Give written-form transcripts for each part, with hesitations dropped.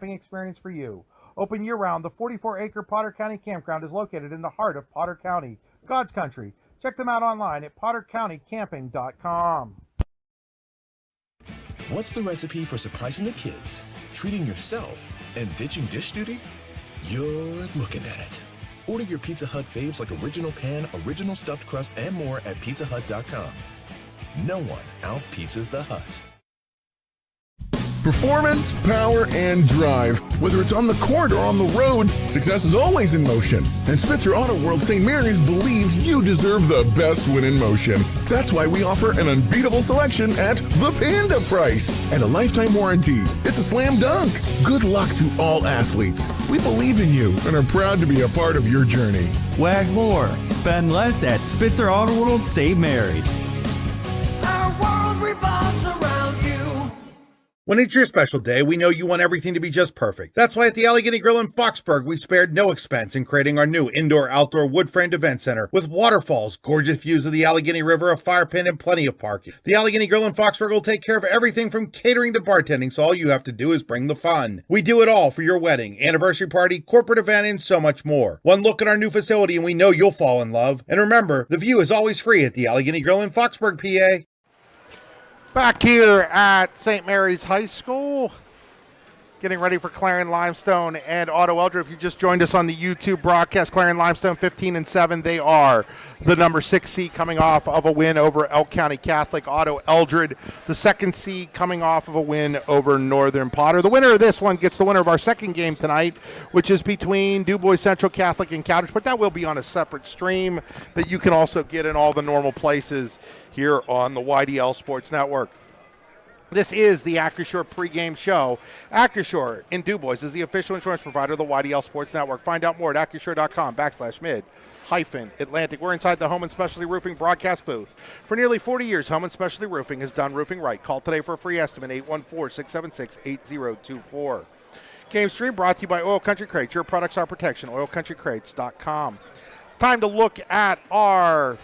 experience for you. Open year-round, the 44-acre Potter County Campground is located in the heart of Potter County, God's country. Check them out online at pottercountycamping.com. What's the recipe for surprising the kids, treating yourself, and ditching dish duty? You're looking at it. Order your Pizza Hut faves like original pan, original stuffed crust, and more at pizzahut.com. No one out-pizzas the Hut. Performance, power, and drive. Whether it's on the court or on the road, success is always in motion. And Spitzer Auto World St. Mary's believes you deserve the best win in motion. That's why we offer an unbeatable selection at the Panda price and a lifetime warranty. It's a slam dunk. Good luck to all athletes. We believe in you and are proud to be a part of your journey. Wag more, spend less at Spitzer Auto World St. Mary's. Our world revolves around you. When it's your special day, we know you want everything to be just perfect. That's why at the Allegheny Grill in Foxburg, we spared no expense in creating our new indoor-outdoor wood-framed event center with waterfalls, gorgeous views of the Allegheny River, a fire pit, and plenty of parking. The Allegheny Grill in Foxburg will take care of everything from catering to bartending, so all you have to do is bring the fun. We do it all for your wedding, anniversary party, corporate event, and so much more. One look at our new facility and we know you'll fall in love. And remember, the view is always free at the Allegheny Grill in Foxburg, PA. Back here at St. Mary's High School, getting ready for Clarion Limestone and Otto-Eldred. If you just joined us on the YouTube broadcast, Clarion Limestone 15-7. They are the number 6 seed coming off of a win over Elk County Catholic. Otto-Eldred, the 2nd seed coming off of a win over Northern Potter. The winner of this one gets the winner of our second game tonight, which is between DuBois Central Catholic and Cowditch, but that will be on a separate stream that you can also get in all the normal places here on the YDL Sports Network. This is the Acrisure pregame show. Acrisure in DuBois is the official insurance provider of the YDL Sports Network. Find out more at acrisure.com/mid-Atlantic. We're inside the Home and Specialty Roofing broadcast booth. For nearly 40 years, Home and Specialty Roofing has done roofing right. Call today for a free estimate, 814-676-8024. Game stream brought to you by Oil Country Crates. Your products, our protection. OilCountryCrates.com. It's time to look at our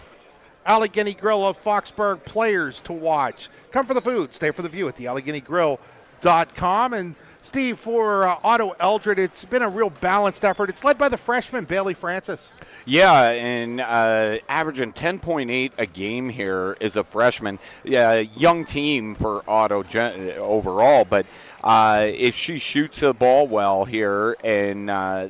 Allegheny Grill of Foxburg players to watch. Come for the food, stay for the view at the AlleghenyGrill.com. And Steve, for Otto-Eldred, it's been a real balanced effort. It's led by the freshman, Bailey Francis. Yeah, and averaging 10.8 a game here as a freshman. Yeah, young team for Otto overall, but if she shoots the ball well here, and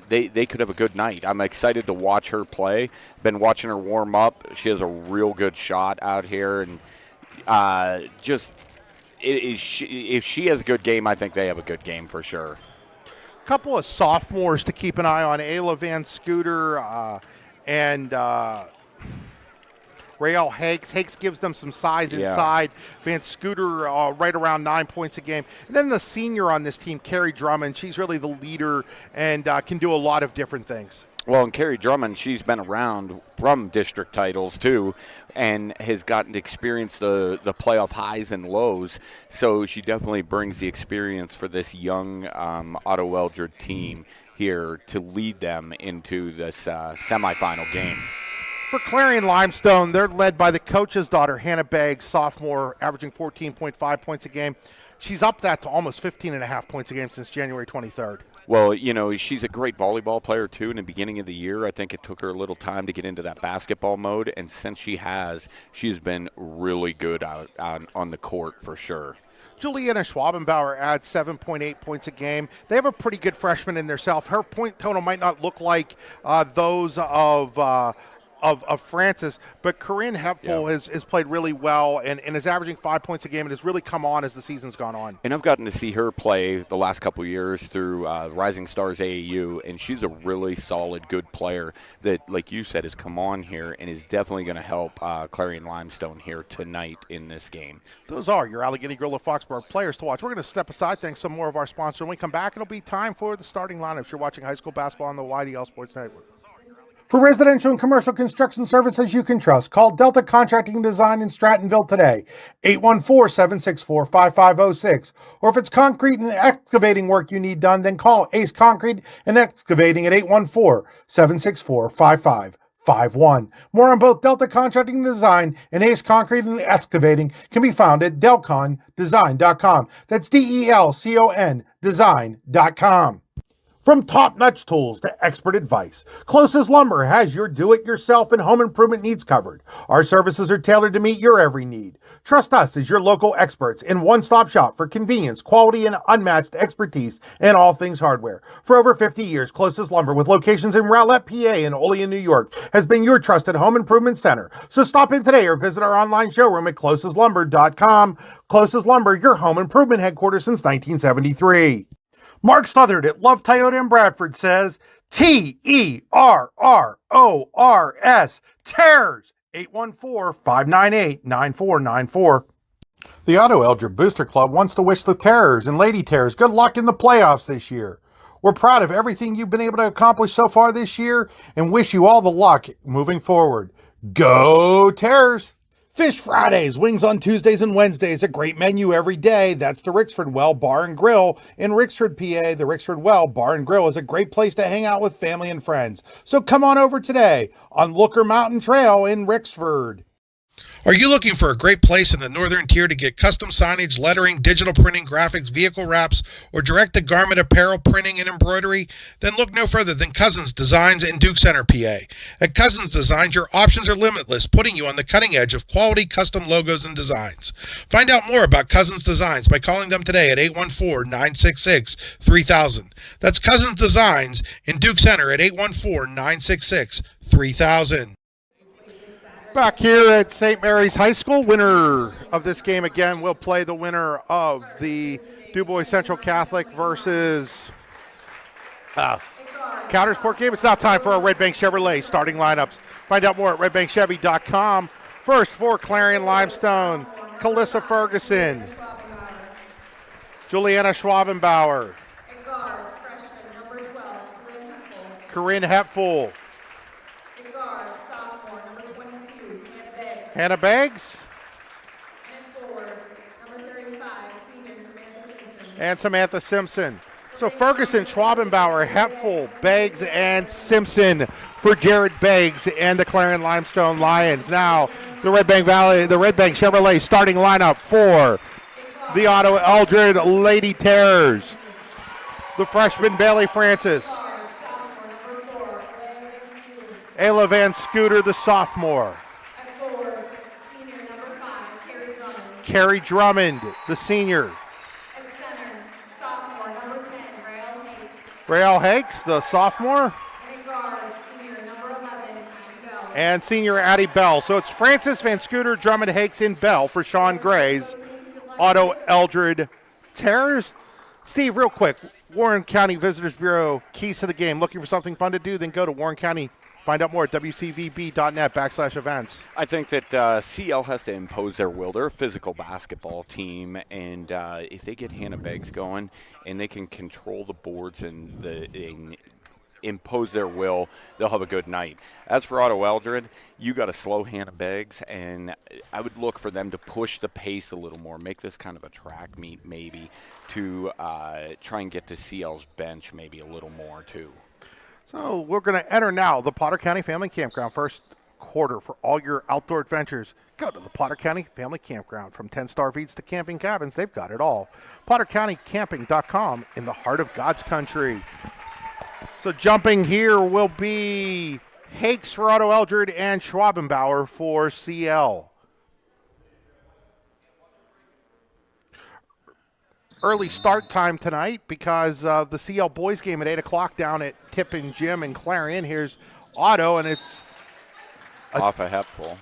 they could have a good night. I'm excited to watch her play. Been watching her warm up. She has a real good shot out here, and if she has a good game, I think they have a good game for sure. A couple of sophomores to keep an eye on, Ayla Van Scooter and Rael Hakes. Hakes gives them some size inside. Van Scooter right around 9 points a game. And then the senior on this team, Carrie Drummond, she's really the leader and can do a lot of different things. Well, and Carrie Drummond, she's been around from district titles too, and has gotten to experience the playoff highs and lows. So she definitely brings the experience for this young Otto-Eldred team here to lead them into this semifinal game. For Clarion Limestone, they're led by the coach's daughter, Hannah Beggs, sophomore, averaging 14.5 points a game. She's up that to almost 15.5 points a game since January 23rd. Well, you know, she's a great volleyball player, too. In the beginning of the year, I think it took her a little time to get into that basketball mode. And since she's been really good out on the court for sure. Juliana Schwabenbauer adds 7.8 points a game. They have a pretty good freshman in themselves. Her point total might not look like those of Francis, but Corinne Hepful has played really well and is averaging 5 points a game and has really come on as the season's gone on. And I've gotten to see her play the last couple of years through Rising Stars AAU, and she's a really solid, good player that, like you said, has come on here and is definitely going to help Clarion Limestone here tonight in this game. Those are your Allegheny Grill of Foxburg players to watch. We're going to step aside, thanks some more of our sponsor. When we come back, it'll be time for the starting lineups. You're watching high school basketball on the YDL Sports Network. For residential and commercial construction services you can trust, call Delta Contracting and Design in Strattonville today, 814-764-5506. Or if it's concrete and excavating work you need done, then call Ace Concrete and Excavating at 814-764-5556. 888-946-5151. More on both Delta Contracting and Design and Ace Concrete and Excavating can be found at delcondesign.com. That's DELCON design.com. From top-notch tools to expert advice, Closest Lumber has your do-it-yourself and home improvement needs covered. Our services are tailored to meet your every need. Trust us as your local experts in one-stop shop for convenience, quality, and unmatched expertise in all things hardware. For over 50 years, Closest Lumber, with locations in Rowlett, PA, and Olean, New York, has been your trusted home improvement center. So stop in today or visit our online showroom at closestlumber.com. Closest Lumber, your home improvement headquarters since 1973. Mark Southard at Love Toyota in Bradford says, TERRORS, TERRS, 814-598-9494. The Otto-Eldred Booster Club wants to wish the Terrors and Lady Terrors good luck in the playoffs this year. We're proud of everything you've been able to accomplish so far this year and wish you all the luck moving forward. Go Terrors! Fish Fridays, wings on Tuesdays and Wednesdays, a great menu every day. That's the Rixford Well Bar and Grill in Rixford, PA. The Rixford Well Bar and Grill is a great place to hang out with family and friends. So come on over today on Looker Mountain Trail in Rixford. Are you looking for a great place in the northern tier to get custom signage, lettering, digital printing, graphics, vehicle wraps, or direct-to-garment apparel printing and embroidery? Then look no further than Cousins Designs in Duke Center, PA. At Cousins Designs, your options are limitless, putting you on the cutting edge of quality custom logos and designs. Find out more about Cousins Designs by calling them today at 814-966-3000. That's Cousins Designs in Duke Center at 814-966-3000. Back here at St. Mary's High School, winner of this game again will play the winner of the DuBois Central Catholic versus Countersport game. It's now time for our Red Bank Chevrolet starting lineups. Find out more at redbankchevy.com. First for Clarion Limestone, Calissa Ferguson, Juliana Schwabenbauer, Corinne Hepful, Hannah Beggs, and Samantha Simpson. So Ferguson, Schwabenbauer, Hepful, Beggs, and Simpson for Jared Beggs and the Clarion Limestone Lions. Now the Red Bank Chevrolet starting lineup for the Otto-Eldred Lady Terrors. The freshman Bailey Francis, Ayla Van Scooter, the sophomore, Carrie Drummond, the senior. At center, sophomore, number 10, Rael Hakes, the sophomore. And guard, senior, number 11, Bell. And senior Addie Bell. So it's Francis, Van Scooter, Drummond, Hakes, and Bell for Sean Gray's Otto-Eldred Terrors. Steve, real quick, Warren County Visitors Bureau, keys to the game. Looking for something fun to do? Then go to Warren County. Find out more at wcvb.net/events. I think that CL has to impose their will. They're a physical basketball team, and if they get Hannah Beggs going and they can control the boards and impose their will, they'll have a good night. As for Otto-Eldred, you got to slow Hannah Beggs, and I would look for them to push the pace a little more, make this kind of a track meet maybe to try and get to CL's bench maybe a little more too. So we're going to enter now the Potter County Family Campground. First quarter for all your outdoor adventures. Go to the Potter County Family Campground. From 10-star feeds to camping cabins, they've got it all. PotterCountyCamping.com in the heart of God's country. So jumping here will be Hakes for Otto-Eldred and Schwabenbauer for CL. Early start time tonight because of the CL boys game at 8 o'clock down at Tippin Gym in Clarion. Here's Otto, and it's off a Hepful.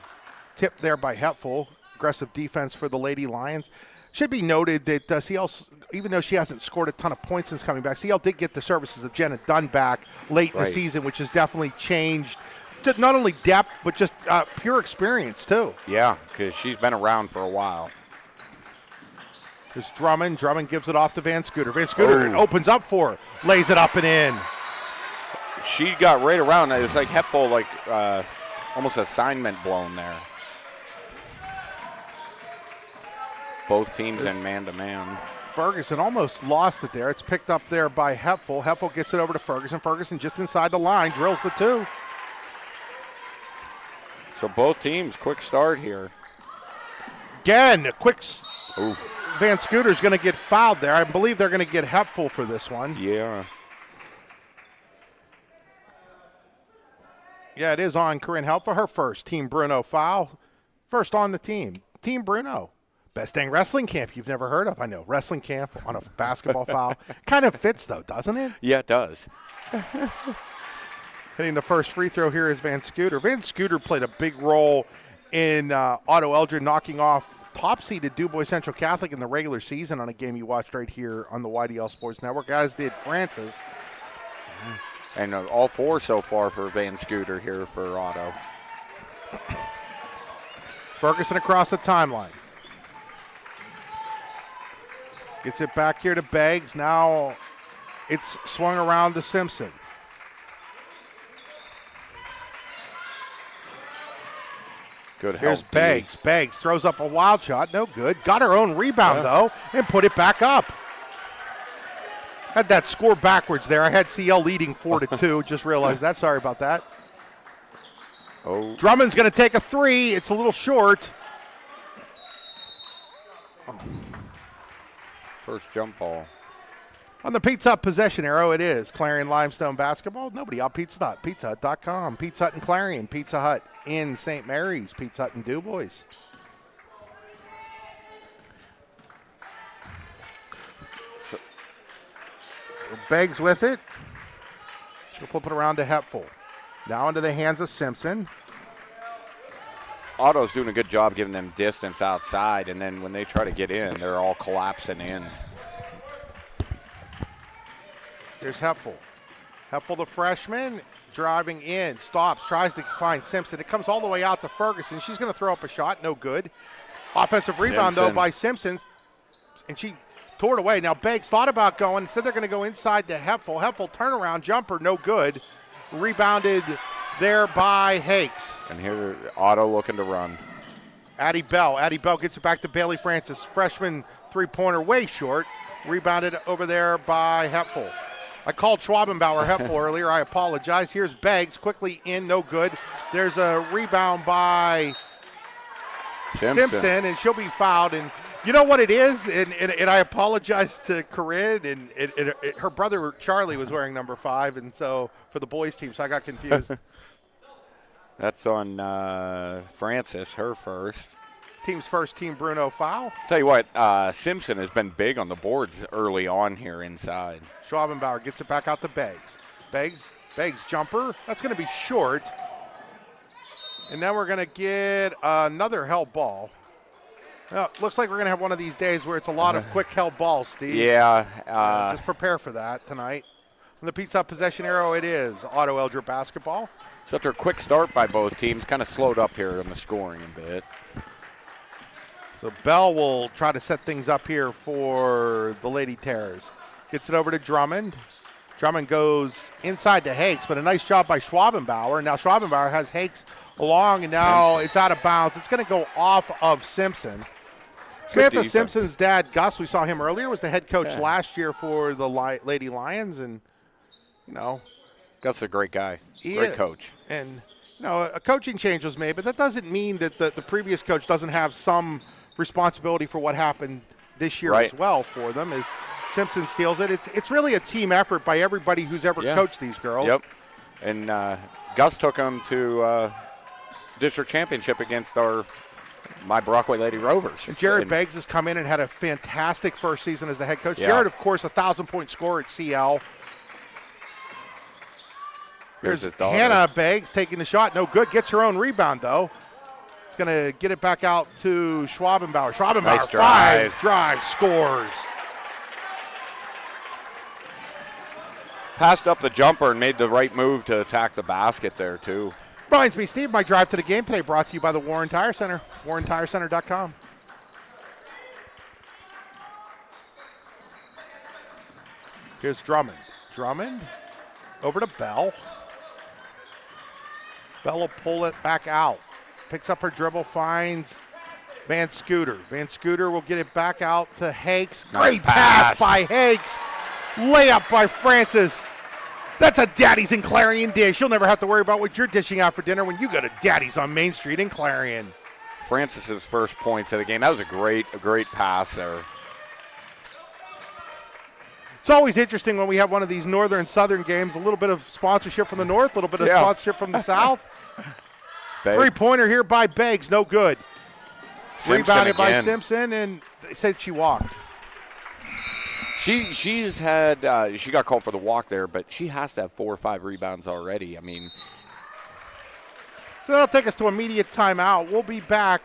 Tip there by Hepful. Aggressive defense for the Lady Lions. Should be noted that CL, even though she hasn't scored a ton of points since coming back, CL did get the services of Jenna Dunn back late in the season, which has definitely changed not only depth, but just pure experience, too. Yeah, because she's been around for a while. There's Drummond. Drummond gives it off to Van Scooter. Van Scooter opens up for her, lays it up and in. She got right around. It's like Hepful, like almost assignment blown there. Both teams in man-to-man. Ferguson almost lost it there. It's picked up there by Hepful. Hepful gets it over to Ferguson. Ferguson just inside the line, drills the two. So both teams, quick start here. Again, a quick. Ooh. Van Scooter's going to get fouled there. I believe they're going to get Hepful for this one. Yeah. Yeah, it is on Corinne Hepful, her first Team Bruno foul. First on the team. Team Bruno. Best dang wrestling camp you've never heard of. I know, wrestling camp on a basketball foul. Kind of fits, though, doesn't it? Yeah, it does. Hitting the first free throw here is Van Scooter. Van Scooter played a big role in Otto-Eldred knocking off top-seeded DuBois Central Catholic in the regular season on a game you watched right here on the YDL Sports Network, as did Francis. And all 4 so far for Van Scooter here for Otto. Ferguson across the timeline. Gets it back here to Beggs. Now it's swung around to Simpson. Good help. Here's Beggs. Beggs throws up a wild shot. No good. Got her own rebound, though, and put it back up. Had that score backwards there. I had CL leading 4-2. Just realized that. Sorry about that. Oh. Drummond's going to take a 3. It's a little short. First jump ball. On the Pizza Hut possession arrow, it is Clarion Limestone Basketball. Nobody out Pizza Hut. PizzaHut.com. Pizza Hut and Clarion. Pizza Hut in St. Mary's. Pizza Hut and DuBois. So Beggs with it. She'll flip it around to Hepful. Now into the hands of Simpson. Otto's doing a good job giving them distance outside, and then when they try to get in, they're all collapsing in. Here's Hepful. Hepful, the freshman, driving in, stops, tries to find Simpson. It comes all the way out to Ferguson. She's going to throw up a shot, no good. Offensive rebound, though, by Simpson, and she tore it away. Now Beggs thought about going. Instead, they're going to go inside to Hepful. Hepful, turnaround jumper, no good. Rebounded there by Hakes. And here, Otto looking to run. Addie Bell. Addie Bell gets it back to Bailey Francis. Freshman three-pointer way short. Rebounded over there by Hepful. I called Schwabenbauer Hepful earlier. I apologize. Here's Beggs quickly in, no good. There's a rebound by Simpson, and she'll be fouled. And you know what it is? And I apologize to Corinne. And her brother Charlie was wearing number 5, and so for the boys team, so I got confused. That's on Francis, her first. Team's first Team Bruno foul. Tell you what, Simpson has been big on the boards early on here inside. Schwabenbauer gets it back out to Beggs. Beggs jumper. That's going to be short. And then we're going to get another held ball. Well, looks like we're going to have one of these days where it's a lot of quick held balls, Steve. Yeah. Just prepare for that tonight. On the Pizza Hut possession arrow, it is Otto-Eldred basketball. So after a quick start by both teams, kind of slowed up here in the scoring a bit. So Bell will try to set things up here for the Lady Terrors. Gets it over to Drummond. Drummond goes inside to Hakes, but a nice job by Schwabenbauer. Now Schwabenbauer has Hakes along, and now it's out of bounds. It's going to go off of Simpson. Samantha Simpson's dad, Gus, we saw him earlier, was the head coach last year for the Lady Lions, and, you know. Gus is a great guy, great coach. And, you know, a coaching change was made, but that doesn't mean that the previous coach doesn't have some responsibility for what happened this year as well for them. As Simpson steals it. It's really a team effort by everybody who's ever coached these girls. Yep. And Gus took them to district championship against my Brockway Lady Rovers. And Jared Beggs has come in and had a fantastic first season as the head coach. Jared, of course, 1,000-point scorer at CL. Here's Hannah Beggs taking the shot. No good. Gets her own rebound, though. It's going to get it back out to Schwabenbauer. Schwabenbauer, nice drive. 5 drive, scores. Passed up the jumper and made the right move to attack the basket there, too. Reminds me, Steve, my drive to the game today brought to you by the Warren Tire Center, warrentirecenter.com. Here's Drummond. Drummond over to Bell. Bell will pull it back out. Picks up her dribble, finds Van Scooter. Van Scooter will get it back out to Hakes. Nice Great pass by Hakes. Layup by Francis. That's a Daddy's in Clarion dish. You'll never have to worry about what you're dishing out for dinner when you go to Daddy's on Main Street in Clarion. Francis's first points of the game. That was a great pass there. It's always interesting when we have one of these northern-southern games, a little bit of sponsorship from the north, a little bit of sponsorship from the south. Three-pointer here by Beggs, no good. Rebounded by Simpson, and they said she walked. She's had she got called for the walk there, but she has to have 4 or 5 rebounds already. I mean, so that'll take us to immediate timeout. We'll be back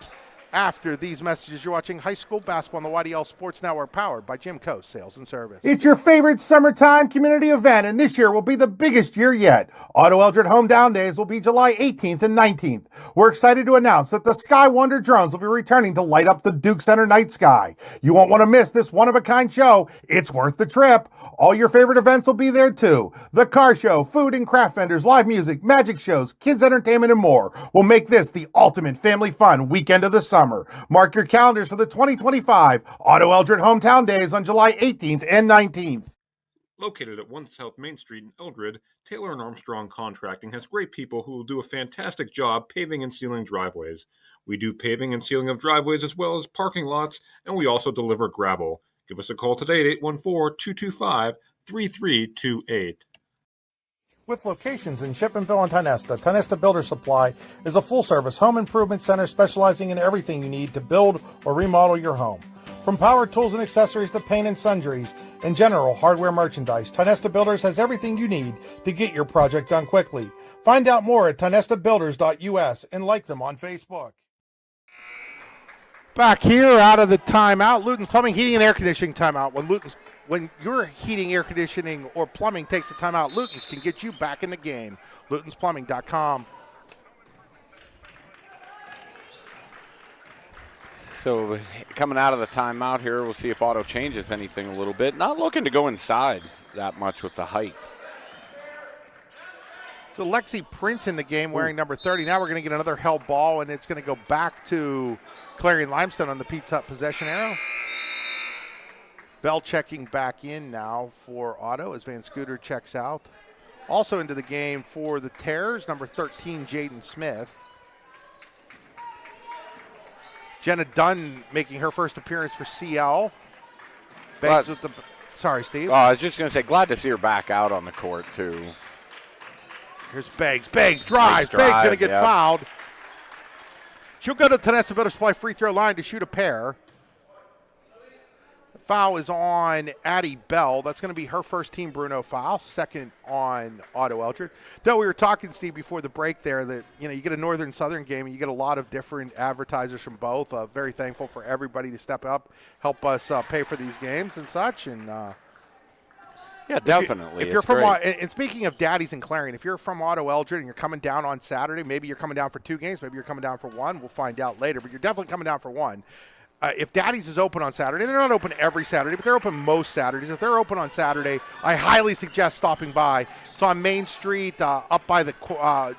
after these messages. You're watching high school basketball on the YDL Sports Network, powered by Jimco Sales and Service. It's your favorite summertime community event, and this year will be the biggest year yet. Otto-Eldred Home Down Days will be July 18th and 19th. We're excited to announce that the Sky Wonder drones will be returning to light up the Duke Center night sky. You won't want to miss this one-of-a-kind show. It's worth the trip. All your favorite events will be there too. The car show, food and craft vendors, live music, magic shows, kids entertainment, and more will make this the ultimate family fun weekend of the summer. Mark your calendars for the 2025 Otto-Eldred Hometown Days on July 18th and 19th. Located at 1 South Main Street in Eldred, Taylor & Armstrong Contracting has great people who will do a fantastic job paving and sealing driveways. We do paving and sealing of driveways as well as parking lots, and we also deliver gravel. Give us a call today at 814-225-3328. With locations in Shippenville and Tionesta, Tionesta Builder Supply is a full-service home improvement center specializing in everything you need to build or remodel your home. From power tools and accessories to paint and sundries and general hardware merchandise, Tionesta Builders has everything you need to get your project done quickly. Find out more at tionestabuilders.us and like them on Facebook. Back here out of the timeout, Luton's Plumbing, Heating, and Air Conditioning timeout. When your heating, air conditioning, or plumbing takes a timeout, Luton's can get you back in the game. LutonsPlumbing.com. So coming out of the timeout here, we'll see if Otto changes anything a little bit. Not looking to go inside that much with the height. So Lexi Prince in the game wearing number 30. Now we're going to get another held ball, and it's going to go back to Clarion Limestone on the Pizza Hut possession arrow. Bell checking back in now for Otto as Van Scooter checks out. Also into the game for the Terrors, number 13, Jaden Smith. Jenna Dunn making her first appearance for CL. Banks with the. Sorry, Steve. Oh, I was just going to say, glad to see her back out on the court, too. Here's Beggs. Beggs drives. Beggs going to get fouled. She'll go to Tionesta Builder Supply free throw line to shoot a pair. Foul is on Addie Bell. That's going to be her first team Bruno foul. Second on Otto-Eldred. Though we were talking, Steve, before the break there that, you get a northern-southern game and you get a lot of different advertisers from both. Very thankful for everybody to step up, help us pay for these games and such. And yeah, definitely. If you're from, and speaking of Daddies in Clarion, if you're from Otto-Eldred and you're coming down on Saturday, maybe you're coming down for 2 games, maybe you're coming down for 1. We'll find out later, but you're definitely coming down for 1. If Daddy's is open on Saturday, they're not open every Saturday, but they're open most Saturdays. If they're open on Saturday, I highly suggest stopping by. It's on Main Street, up by the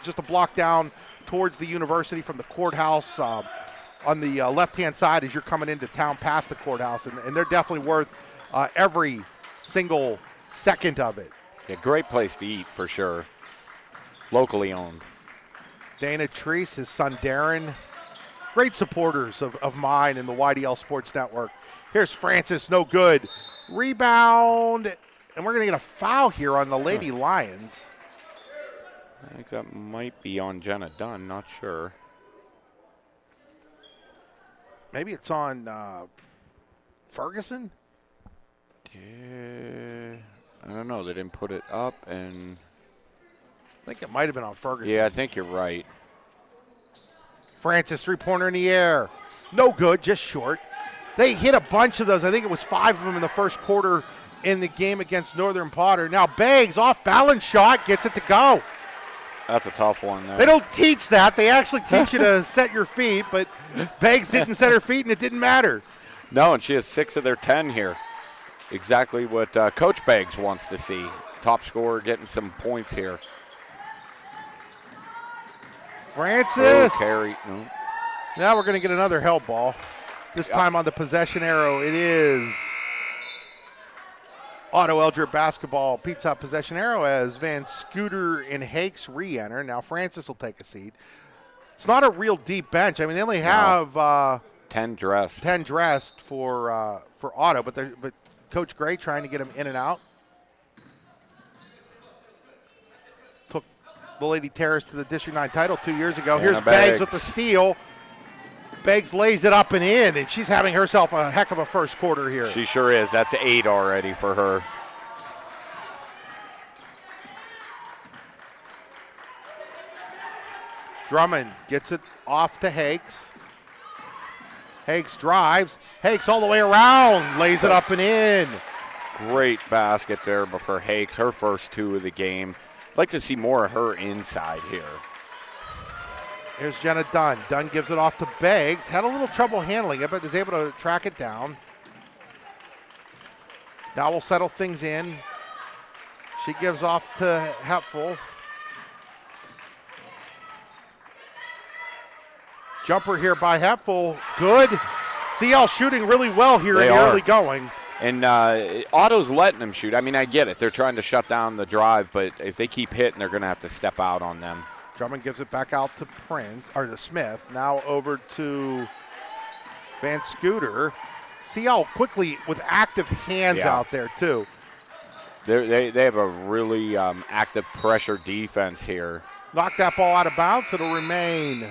just a block down towards the university from the courthouse. On the left-hand side as you're coming into town past the courthouse, and they're definitely worth every single second of it. Yeah, great place to eat for sure. Locally owned. Dana Treese, his son Darren. Great supporters of mine in the YDL Sports Network. Here's Francis, no good. Rebound, and we're going to get a foul here on the Lady Lions. I think that might be on Jenna Dunn, not sure. Maybe it's on Ferguson? Yeah, I don't know. They didn't put it up, and I think it might have been on Ferguson. Yeah, I think you're right. Francis, three-pointer in the air. No good, just short. They hit a bunch of those. I think it was 5 of them in the first quarter in the game against Northern Potter. Now Beggs, off-balance shot, gets it to go. That's a tough one there. They don't teach that. They actually teach you to set your feet, but Beggs didn't set her feet, and it didn't matter. No, and she has 6 of their 10 here. Exactly what Coach Beggs wants to see. Top scorer getting some points here. Francis. Carry. No. Now we're going to get another held ball. This time on the possession arrow, it is Otto-Eldred basketball Pizza Hut possession arrow as Van Scooter and Hakes re-enter. Now Francis will take a seat. It's not a real deep bench. I mean, they only have 10 dressed. 10 dressed for Otto, but Coach Gray trying to get him in and out. Took the Lady Terrors to the District 9 title 2 years ago. Here's Beggs with the steal. Beggs lays it up and in, and she's having herself a heck of a first quarter here. She sure is. That's 8 already for her. Drummond gets it off to Hakes. Hakes drives. Hakes all the way around, lays it up and in. Great basket there for Hakes, her first 2 of the game. I'd like to see more of her inside here. Here's Jenna Dunn. Dunn gives it off to Beggs. Had a little trouble handling it, but is able to track it down. Now we'll settle things in. She gives off to Hepful. Jumper here by Hepful. Good. CL shooting really well here in the early going. And Otto's letting them shoot. I mean, I get it. They're trying to shut down the drive, but if they keep hitting, they're going to have to step out on them. Drummond gives it back out to to Smith. Now over to Van Scooter. CL quickly with active hands out there, too. They have a really active pressure defense here. Knock that ball out of bounds. It'll remain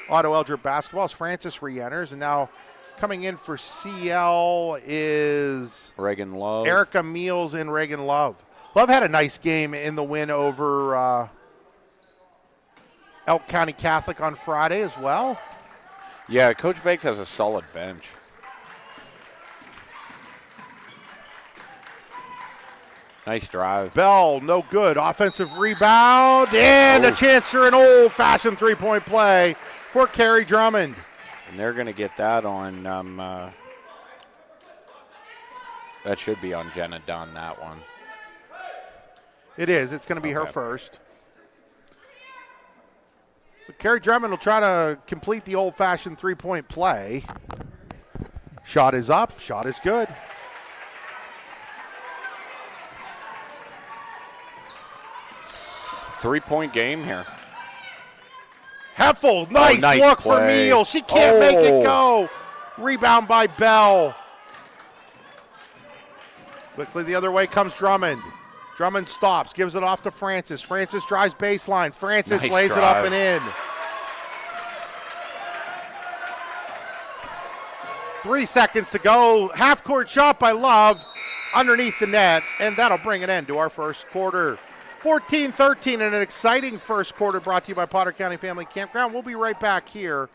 Otto-Eldred basketball as Francis re-enters. And now coming in for CL is Reagan Love. Erica Meals and Reagan Love. Love had a nice game in the win over Elk County Catholic on Friday as well. Yeah, Coach Beggs has a solid bench. Nice drive. Bell, no good. Offensive rebound, and a chance for an old-fashioned three-point play for Carrie Drummond. And they're going to get that on, that should be on Jenna Dunn, that one. It is. It's going to be her first. So Carrie Drummond will try to complete the old-fashioned three-point play. Shot is up. Shot is good. Three-point game here. Heffel, nice look play for Meal. She can't make it go. Rebound by Bell. Quickly the other way comes Drummond. Drummond stops, gives it off to Francis. Francis drives baseline. Francis lays it up and in. 3 seconds to go. Half-court shot by Love underneath the net, and that'll bring an end to our first quarter. 14-13 in an exciting first quarter brought to you by Potter County Family Campground. We'll be right back here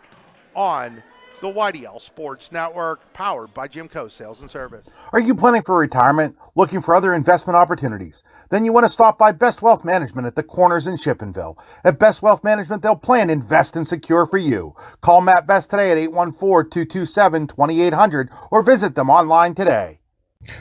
on the YDL Sports Network, powered by Jimco Sales and Service. Are you planning for retirement, looking for other investment opportunities? Then you want to stop by Best Wealth Management at the Corners in Shippenville. At Best Wealth Management, they'll plan, invest, and secure for you. Call Matt Best today at 814-227-2800 or visit them online today.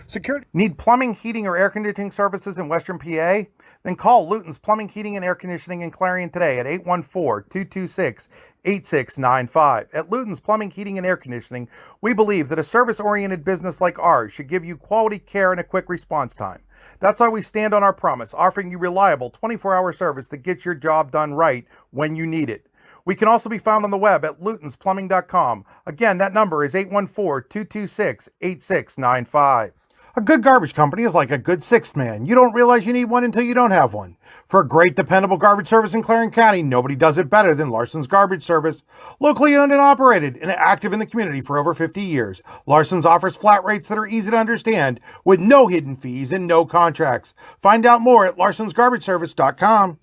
Security. Need plumbing, heating, or air conditioning services in Western PA? Then call Luton's Plumbing, Heating, and Air Conditioning in Clarion today at 814-226-8695. At Luton's Plumbing, Heating, and Air Conditioning, we believe that a service-oriented business like ours should give you quality care and a quick response time. That's why we stand on our promise, offering you reliable 24-hour service that gets your job done right when you need it. We can also be found on the web at lutonsplumbing.com. Again, that number is 814-226-8695. A good garbage company is like a good sixth man. You don't realize you need one until you don't have one. For a great, dependable garbage service in Clarion County, nobody does it better than Larson's Garbage Service. Locally owned and operated and active in the community for over 50 years, Larson's offers flat rates that are easy to understand with no hidden fees and no contracts. Find out more at larsonsgarbageservice.com.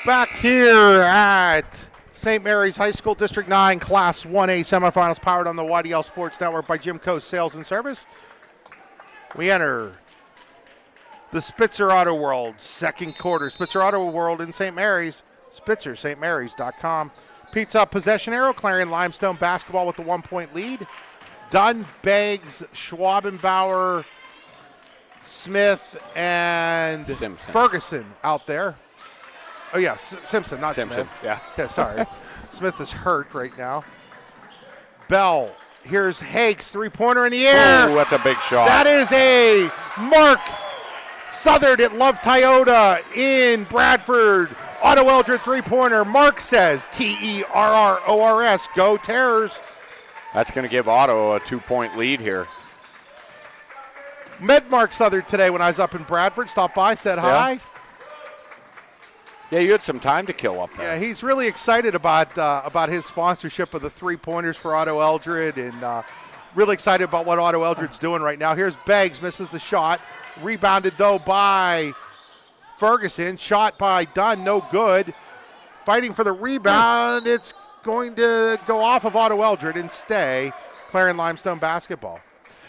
Back here at St. Mary's High School District 9 Class 1A Semifinals, powered on the YDL Sports Network by Jimco Sales and Service. We enter the Spitzer Auto World second quarter. Spitzer Auto World in St. Mary's, SpitzerStMarys.com. Pizza Hut possession arrow, Clarion Limestone basketball with the 1-point lead. Dunn, Beggs, Schwabenbauer, Smith, and Simpson. Ferguson out there. Oh, yeah, Simpson, not Simpson, Smith. yeah. Okay, sorry. Smith is hurt right now. Bell Here's Hakes, three-pointer in the air. Oh, that's a big shot. That is a Mark Southard at Love Toyota in Bradford. Otto-Eldred three-pointer. Mark says Terrors. Go Terrors. That's going to give Otto a 2-point lead here. Met Mark Southard today when I was up in Bradford. Stopped by, said hi. Yeah, you had some time to kill up there. Yeah, he's really excited about his sponsorship of the three-pointers for Otto-Eldred, and really excited about what Otto-Eldred's doing right now. Here's Beggs, misses the shot. Rebounded, though, by Ferguson. Shot by Dunn, no good. Fighting for the rebound. It's going to go off of Otto-Eldred and stay Clarion Limestone basketball.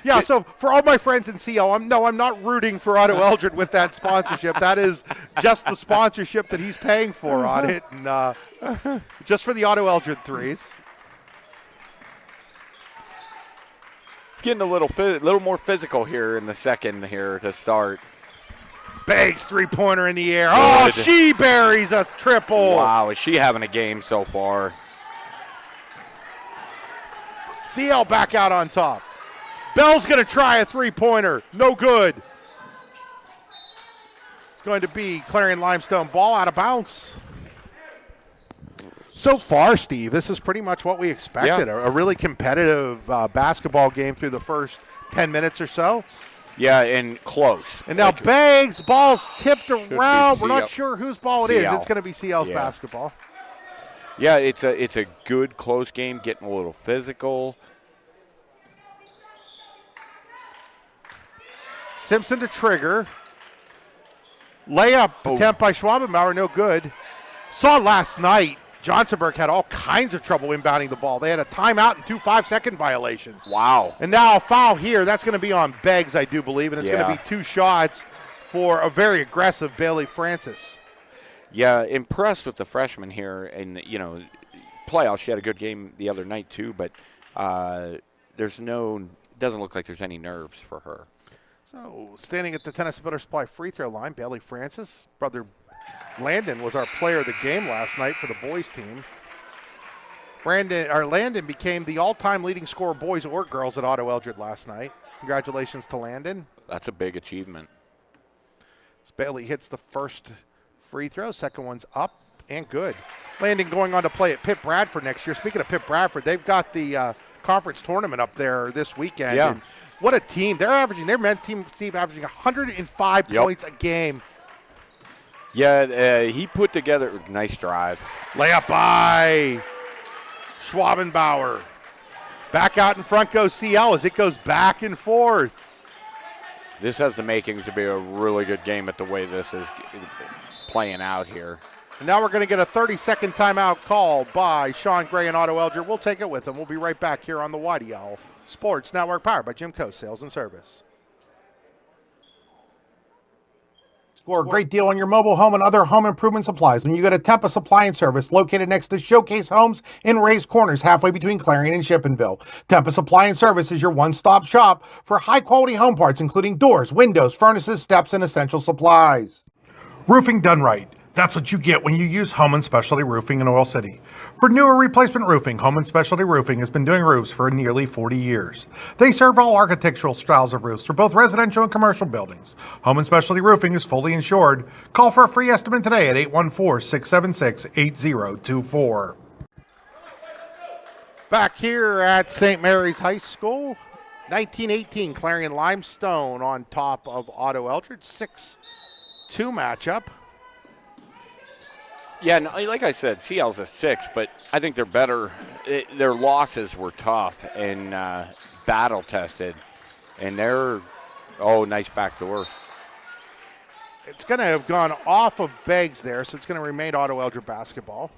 Yeah, so for all my friends in CL, I'm not rooting for Otto-Eldred with that sponsorship. That is just the sponsorship that he's paying for on it, and just for the Otto-Eldred threes. It's getting a little more physical here in the second here to start. Beggs three-pointer in the air. Oh, she buries a triple. Wow, is she having a game so far? CL back out on top. Bell's going to try a three-pointer. No good. It's going to be Clarion Limestone ball out of bounds. So far, Steve, this is pretty much what we expected. Yeah. A really competitive basketball game through the first 10 minutes or so. Yeah, and close. And now Beggs, ball's tipped around. We're not CL. sure whose ball it is. CL. It's going to be CL's basketball. Yeah, it's a good close game, getting a little physical. Simpson to trigger. Layup attempt by Schwabenbauer, no good. Saw last night, Johnsonburg had all kinds of trouble inbounding the ball. They had a timeout and 2 5-second violations. Wow. And now a foul here. That's going to be on Beggs, I do believe, and it's going to be 2 shots for a very aggressive Bailey Francis. Yeah, impressed with the freshman here. And, playoffs, she had a good game the other night too, but doesn't look like there's any nerves for her. So, standing at the Tennessee Builder Supply free throw line, Bailey Francis. Brother Landon was our player of the game last night for the boys team. Landon became the all-time leading scorer, boys or girls, at Otto-Eldred last night. Congratulations to Landon. That's a big achievement. As Bailey hits the first free throw, second one's up and good. Landon going on to play at Pitt Bradford next year. Speaking of Pitt Bradford, they've got the conference tournament up there this weekend. Yeah. And what a team. Their men's team, Steve, averaging 105 points a game. Yeah, he put together a nice drive. Layup by Schwabenbauer. Back out in front goes CL as it goes back and forth. This has the makings to be a really good game at the way this is playing out here. And now we're going to get a 30-second timeout called by Sean Gray and Otto-Eldred. We'll take it with them. We'll be right back here on the YDL Sports Network, powered by Jimco Sales and Service. Score a great deal on your mobile home and other home improvement supplies when you go to Tempa Supply and Service, located next to Showcase Homes in Rays Corners, halfway between Clarion and Shippenville. Tempa Supply and Service is your one-stop shop for high-quality home parts, including doors, windows, furnaces, steps, and essential supplies. Roofing done right. That's what you get when you use Home & Specialty Roofing in Oil City. For new or replacement roofing, Home & Specialty Roofing has been doing roofs for nearly 40 years. They serve all architectural styles of roofs for both residential and commercial buildings. Home & Specialty Roofing is fully insured. Call for a free estimate today at 814-676-8024. Back here at St. Mary's High School, 1918 Clarion Limestone on top of Otto-Eldred, 6-2 matchup. Yeah, like I said, CL's a 6, but I think they're better. Their losses were tough and battle-tested. And nice backdoor. It's going to have gone off of Beggs there, so it's going to remain Otto-Eldred basketball.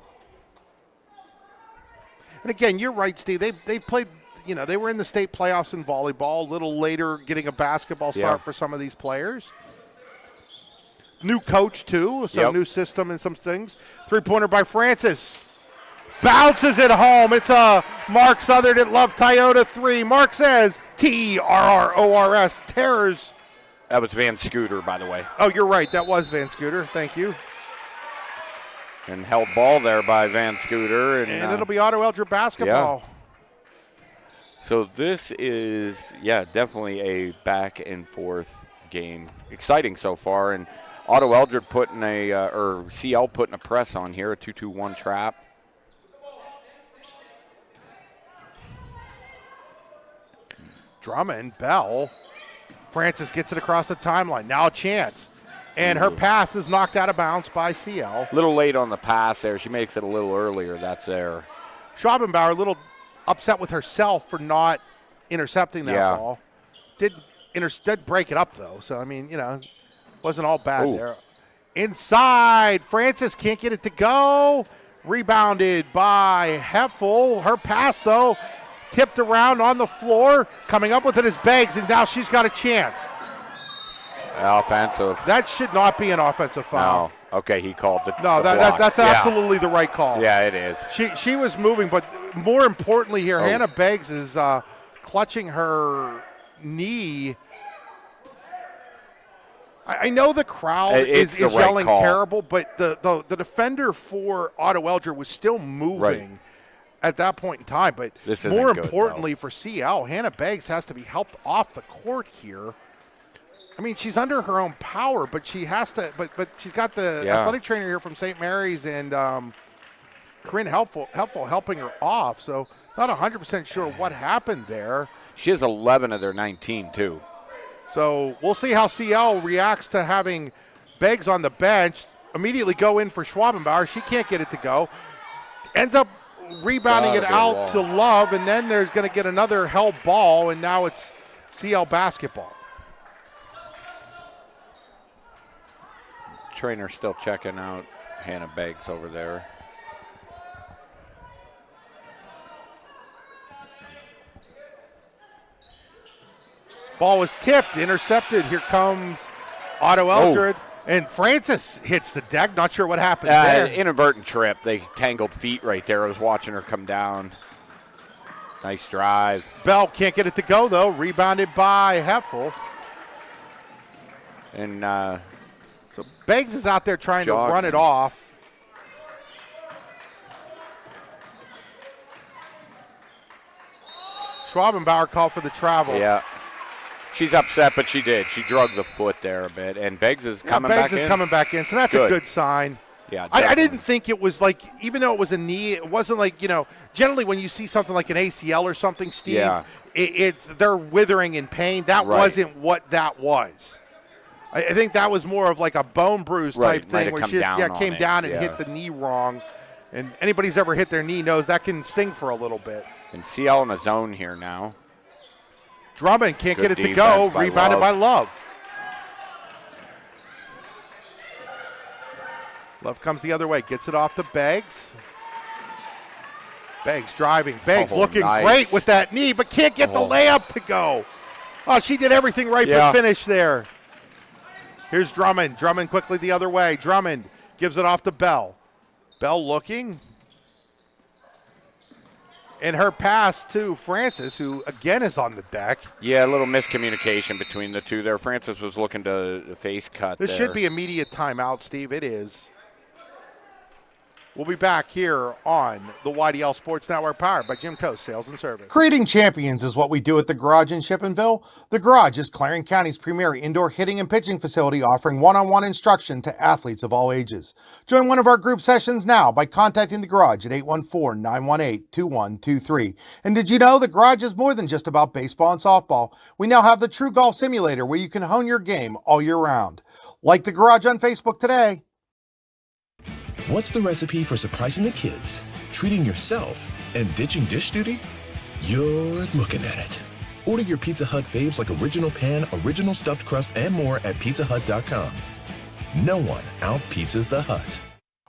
And again, you're right, Steve. They played, they were in the state playoffs in volleyball, a little later getting a basketball start for some of these players. New coach, too, so new system and some things. Three-pointer by Francis. Bounces it home. It's a Mark Southard at Love Toyota 3. Mark says Terrors. Terrors. That was Van Scooter, by the way. Oh, you're right. That was Van Scooter. Thank you. And held ball there by Van Scooter. And it'll be Otto-Eldred basketball. So this is, definitely a back and forth game. Exciting so far, and Otto-Eldred putting or CL putting a press on here, a 2-2-1 trap. Drummond, Bell. Francis gets it across the timeline. Now a chance. And her pass is knocked out of bounds by CL. A little late on the pass there. She makes it a little earlier. That's there. Schwabenbauer a little upset with herself for not intercepting that ball. Did break it up, though. So, I mean, wasn't all bad there. Inside. Francis can't get it to go. Rebounded by Heffel. Her pass, though, tipped around on the floor. Coming up with it is Beggs, and now she's got a chance. Offensive. That should not be an offensive foul. No. Okay, he called the No, that's absolutely the right call. Yeah, it is. She was moving, but more importantly here, Hannah Beggs is clutching her knee. I know the crowd is yelling terrible, but the defender for Otto-Eldred was still moving at that point in time. But more importantly for CL, Hannah Beggs has to be helped off the court here. I mean, she's under her own power, but she has to. But she's got the athletic trainer here from St. Mary's and Corinne helpful helping her off. So not 100% sure what happened there. She has 11 of their 19 too. So we'll see how CL reacts to having Beggs on the bench. Immediately go in for Schwabenbauer. She can't get it to go. Ends up rebounding it out to Love, and then there's going to get another held ball, and now it's CL basketball. Trainer still checking out Hannah Beggs over there. Ball was tipped, intercepted. Here comes Otto-Eldred, and Francis hits the deck. Not sure what happened there. Inadvertent trip. They tangled feet right there. I was watching her come down. Nice drive. Bell can't get it to go, though. Rebounded by Heffel. And so Beggs is out there trying to run it off. Schwabenbauer called for the travel. Yeah. She's upset, but she did. She drugged the foot there a bit. And Beggs is coming back in. Beggs is coming back in, so that's a good sign. Yeah, I didn't think it was like, even though it was a knee, it wasn't like, generally when you see something like an ACL or something, Steve, they're withering in pain. That wasn't what that was. I think that was more of like a bone bruise type thing where she came down and hit the knee wrong. And anybody who's ever hit their knee knows that can sting for a little bit. And CL in a zone here now. Drummond can't get it to go. Rebounded by Love. Love comes the other way. Gets it off to Beggs. Beggs driving. Beggs looking great with that knee, but can't get the layup to go. Oh, she did everything right but finish there. Here's Drummond. Drummond quickly the other way. Drummond gives it off to Bell. Bell looking. And her pass to Francis, who again is on the deck. Yeah, a little miscommunication between the two there. Francis was looking to face cut. This should be immediate timeout, Steve. It is. We'll be back here on the YDL Sports Network, powered by Jimco Sales and Service. Creating champions is what we do at the Garage in Shippenville. The Garage is Clarendon County's premier indoor hitting and pitching facility, offering one-on-one instruction to athletes of all ages. Join one of our group sessions now by contacting the Garage at 814-918-2123. And did you know the Garage is more than just about baseball and softball? We now have the True Golf Simulator where you can hone your game all year round. Like the Garage on Facebook today. What's the recipe for surprising the kids, treating yourself, and ditching dish duty? You're looking at it. Order your Pizza Hut faves like original pan, original stuffed crust, and more at pizzahut.com. No one out-pizzas the Hut.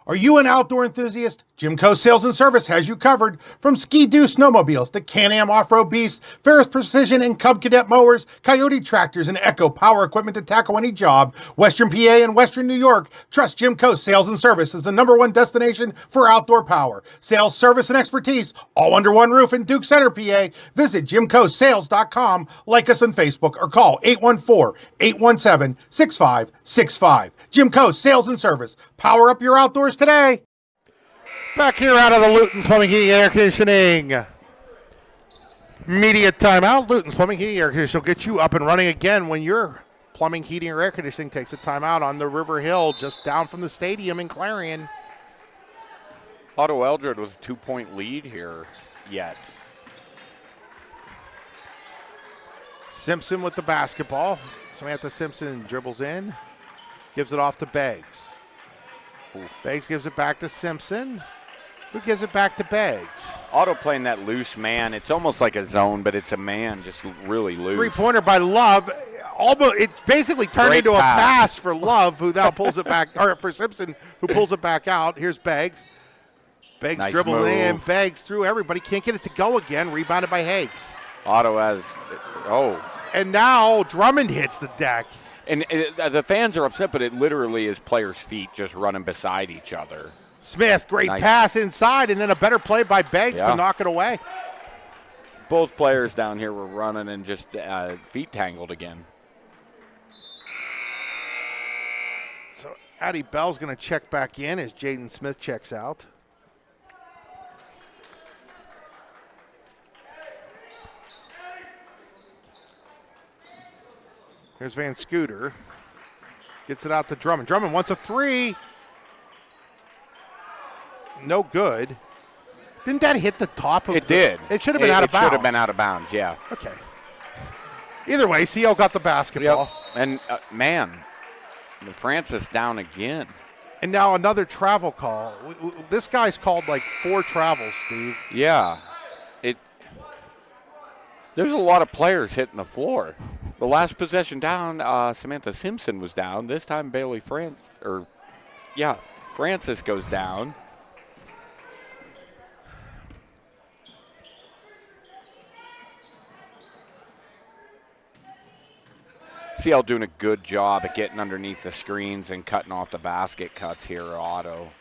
Are you an outdoor enthusiast? Jimco Sales and Service has you covered. From Ski-Doo snowmobiles to Can-Am off-road beasts, Ferris Precision and Cub Cadet mowers, Coyote tractors, and Echo power equipment to tackle any job, Western PA and Western New York, trust Jimco Sales and Service is the #1 destination for outdoor power. Sales, service, and expertise, all under one roof in Duke Center, PA. Visit JimcoSales.com, like us on Facebook, or call 814-817-6565. Jimco Sales and Service. Power up your outdoors today. Back here out of the Luton Plumbing, Heating, and Air Conditioning Immediate timeout. Luton's Plumbing, Heating, Air Conditioning will get you up and running again when your plumbing, heating, or air conditioning takes a timeout on the River Hill, just down from the stadium in Clarion. Otto-Eldred was a 2-point lead here yet. Simpson with the basketball. Samantha Simpson dribbles in, gives it off to Beggs. Beggs gives it back to Simpson, who gives it back to Beggs. Otto playing that loose man. It's almost like a zone, but it's a man just really loose. Three-pointer by Love. Almost, it basically turned Great into pass. a pass for Love, who now pulls it back, or for Simpson, who pulls it back out. Here's Beggs. Beggs Nice dribbles in. move. Beggs through everybody. Can't get it to go again. Rebounded by Hakes. Otto has, And now Drummond hits the deck. And the fans are upset, but it literally is players' feet just running beside each other. Smith, great Nice. pass inside, and then a better play by Beggs Yeah. to knock it away. Both players down here were running and just feet tangled again. So Addie Bell's going to check back in as Jaden Smith checks out. Here's Van Scooter. Gets it out to Drummond. Drummond wants a three. No good. Didn't that hit the top of It did. It should have been out of bounds. It should have been out of bounds, yeah. Okay. Either way, CO got the basketball. And, man, Francis down again. And now another travel call. This guy's called like 4 travels, Steve. Yeah. There's a lot of players hitting the floor. The last possession down, Samantha Simpson was down. This time Francis goes down. CL doing a good job at getting underneath the screens and cutting off the basket cuts here, Otto.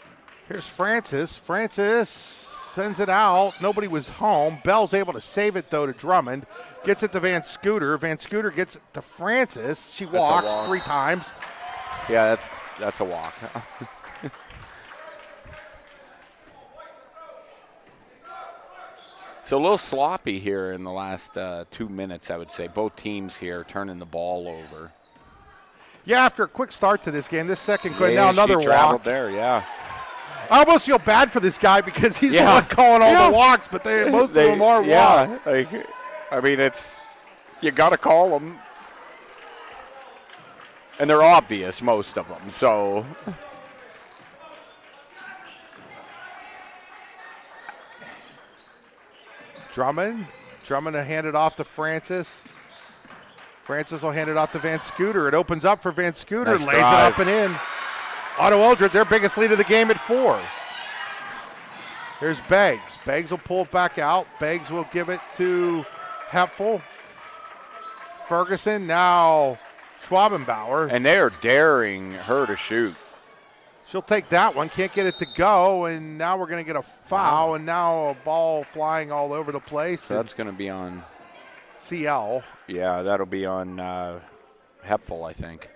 Here's Francis. Francis sends it out. Nobody was home. Bell's able to save it, though, to Drummond. Gets it to Van Scooter. Van Scooter gets it to Francis. She walks 3 times. Yeah, that's a walk. So a little sloppy here in the last 2 minutes, I would say. Both teams here turning the ball over. Yeah, after a quick start to this game, this second quarter, now another she traveled walk. there, yeah. I almost feel bad for this guy because he's the one calling all the walks, but most of them are walks. You got to call them. And they're obvious, most of them, so. Drummond will hand it off to Francis. Francis will hand it off to Van Scooter. It opens up for Van Scooter, Nice lays drive. it up and in. Otto-Eldred, their biggest lead of the game at 4. Here's Beggs. Beggs will pull it back out. Beggs will give it to Hepfel. Ferguson, now Schwabenbauer. And they are daring her to shoot. She'll take that one, can't get it to go, and now we're going to get a foul, and now a ball flying all over the place. So that's going to be on CL. Yeah, that'll be on Hepfel, I think.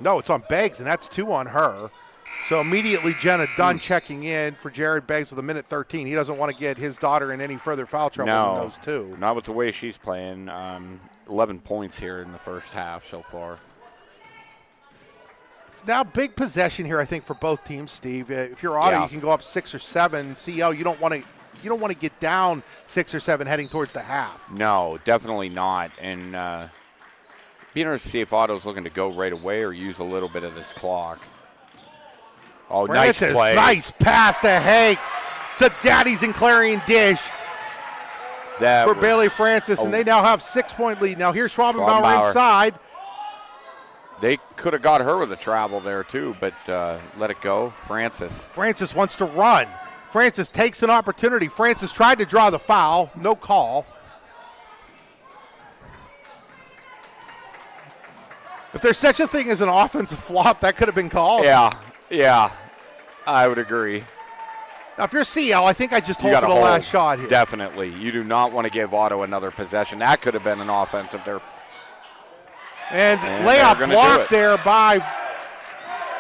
No, it's on Beggs, and that's 2 on her. So immediately Jenna Dunn checking in for Jared Beggs with a minute 13. He doesn't want to get his daughter in any further foul trouble than those 2. Not with the way she's playing. 11 points here in the first half so far. It's now big possession here, I think, for both teams, Steve. If you're Otto, you can go up 6 or 7. CL, you don't want to get down 6 or 7 heading towards the half. No, definitely not. And be interested to see if Otto's looking to go right away or use a little bit of this clock. Oh, Francis, nice play. Nice pass to Hakes. It's a Daddy's and Clarion dish for Bailey Francis, and they now have 6-point lead. Now here's Schwabenbauer inside. They could have got her with a travel there too, but let it go. Francis wants to run. Francis takes an opportunity. Francis tried to draw the foul. No call. If there's such a thing as an offensive flop, that could have been called. Yeah, I would agree. Now, if you're CL, I think I just hold for the last shot here. Definitely. You do not want to give Otto another possession. That could have been an offensive there. And layup blocked there by